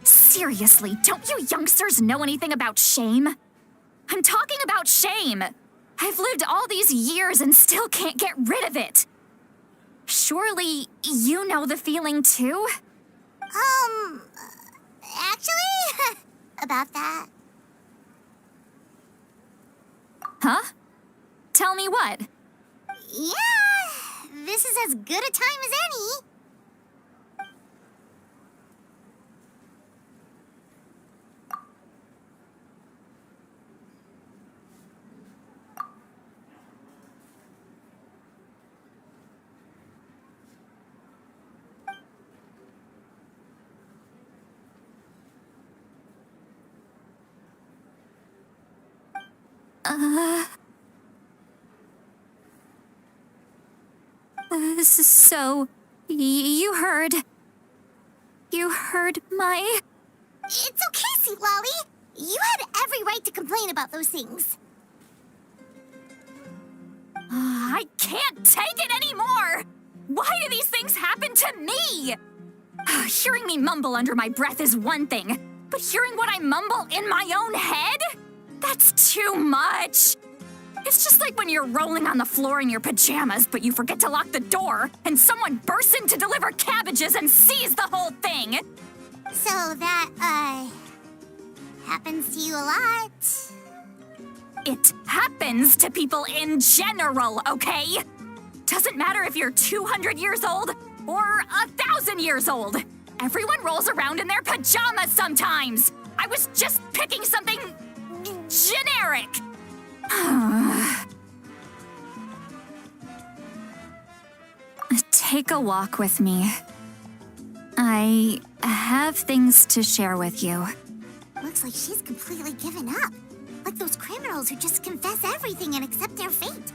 Seriously, don't you youngsters know anything about shame? I'm talking about shame. I've lived all these years and still can't get rid of it. Surely you know the feeling too? Actually, about that. Huh? Tell me what? Yeah, this is as good a time as any. So, you heard my... It's okay, Citlali. You had every right to complain about those things. I can't take it anymore! Why do these things happen to me? Hearing me mumble under my breath is one thing, but hearing what I mumble in my own head? That's too much. It's just like when you're rolling on the floor in your pajamas, but you forget to lock the door, and someone bursts in to deliver cabbages and sees the whole thing. So that, happens to you a lot. It happens to people in general, okay? Doesn't matter if you're 200 years old or 1,000 years old. Everyone rolls around in their pajamas sometimes. I was just picking something generic. Take a walk with me. I have things to share with you. Looks like she's completely given up. Like those criminals who just confess everything and accept their fate.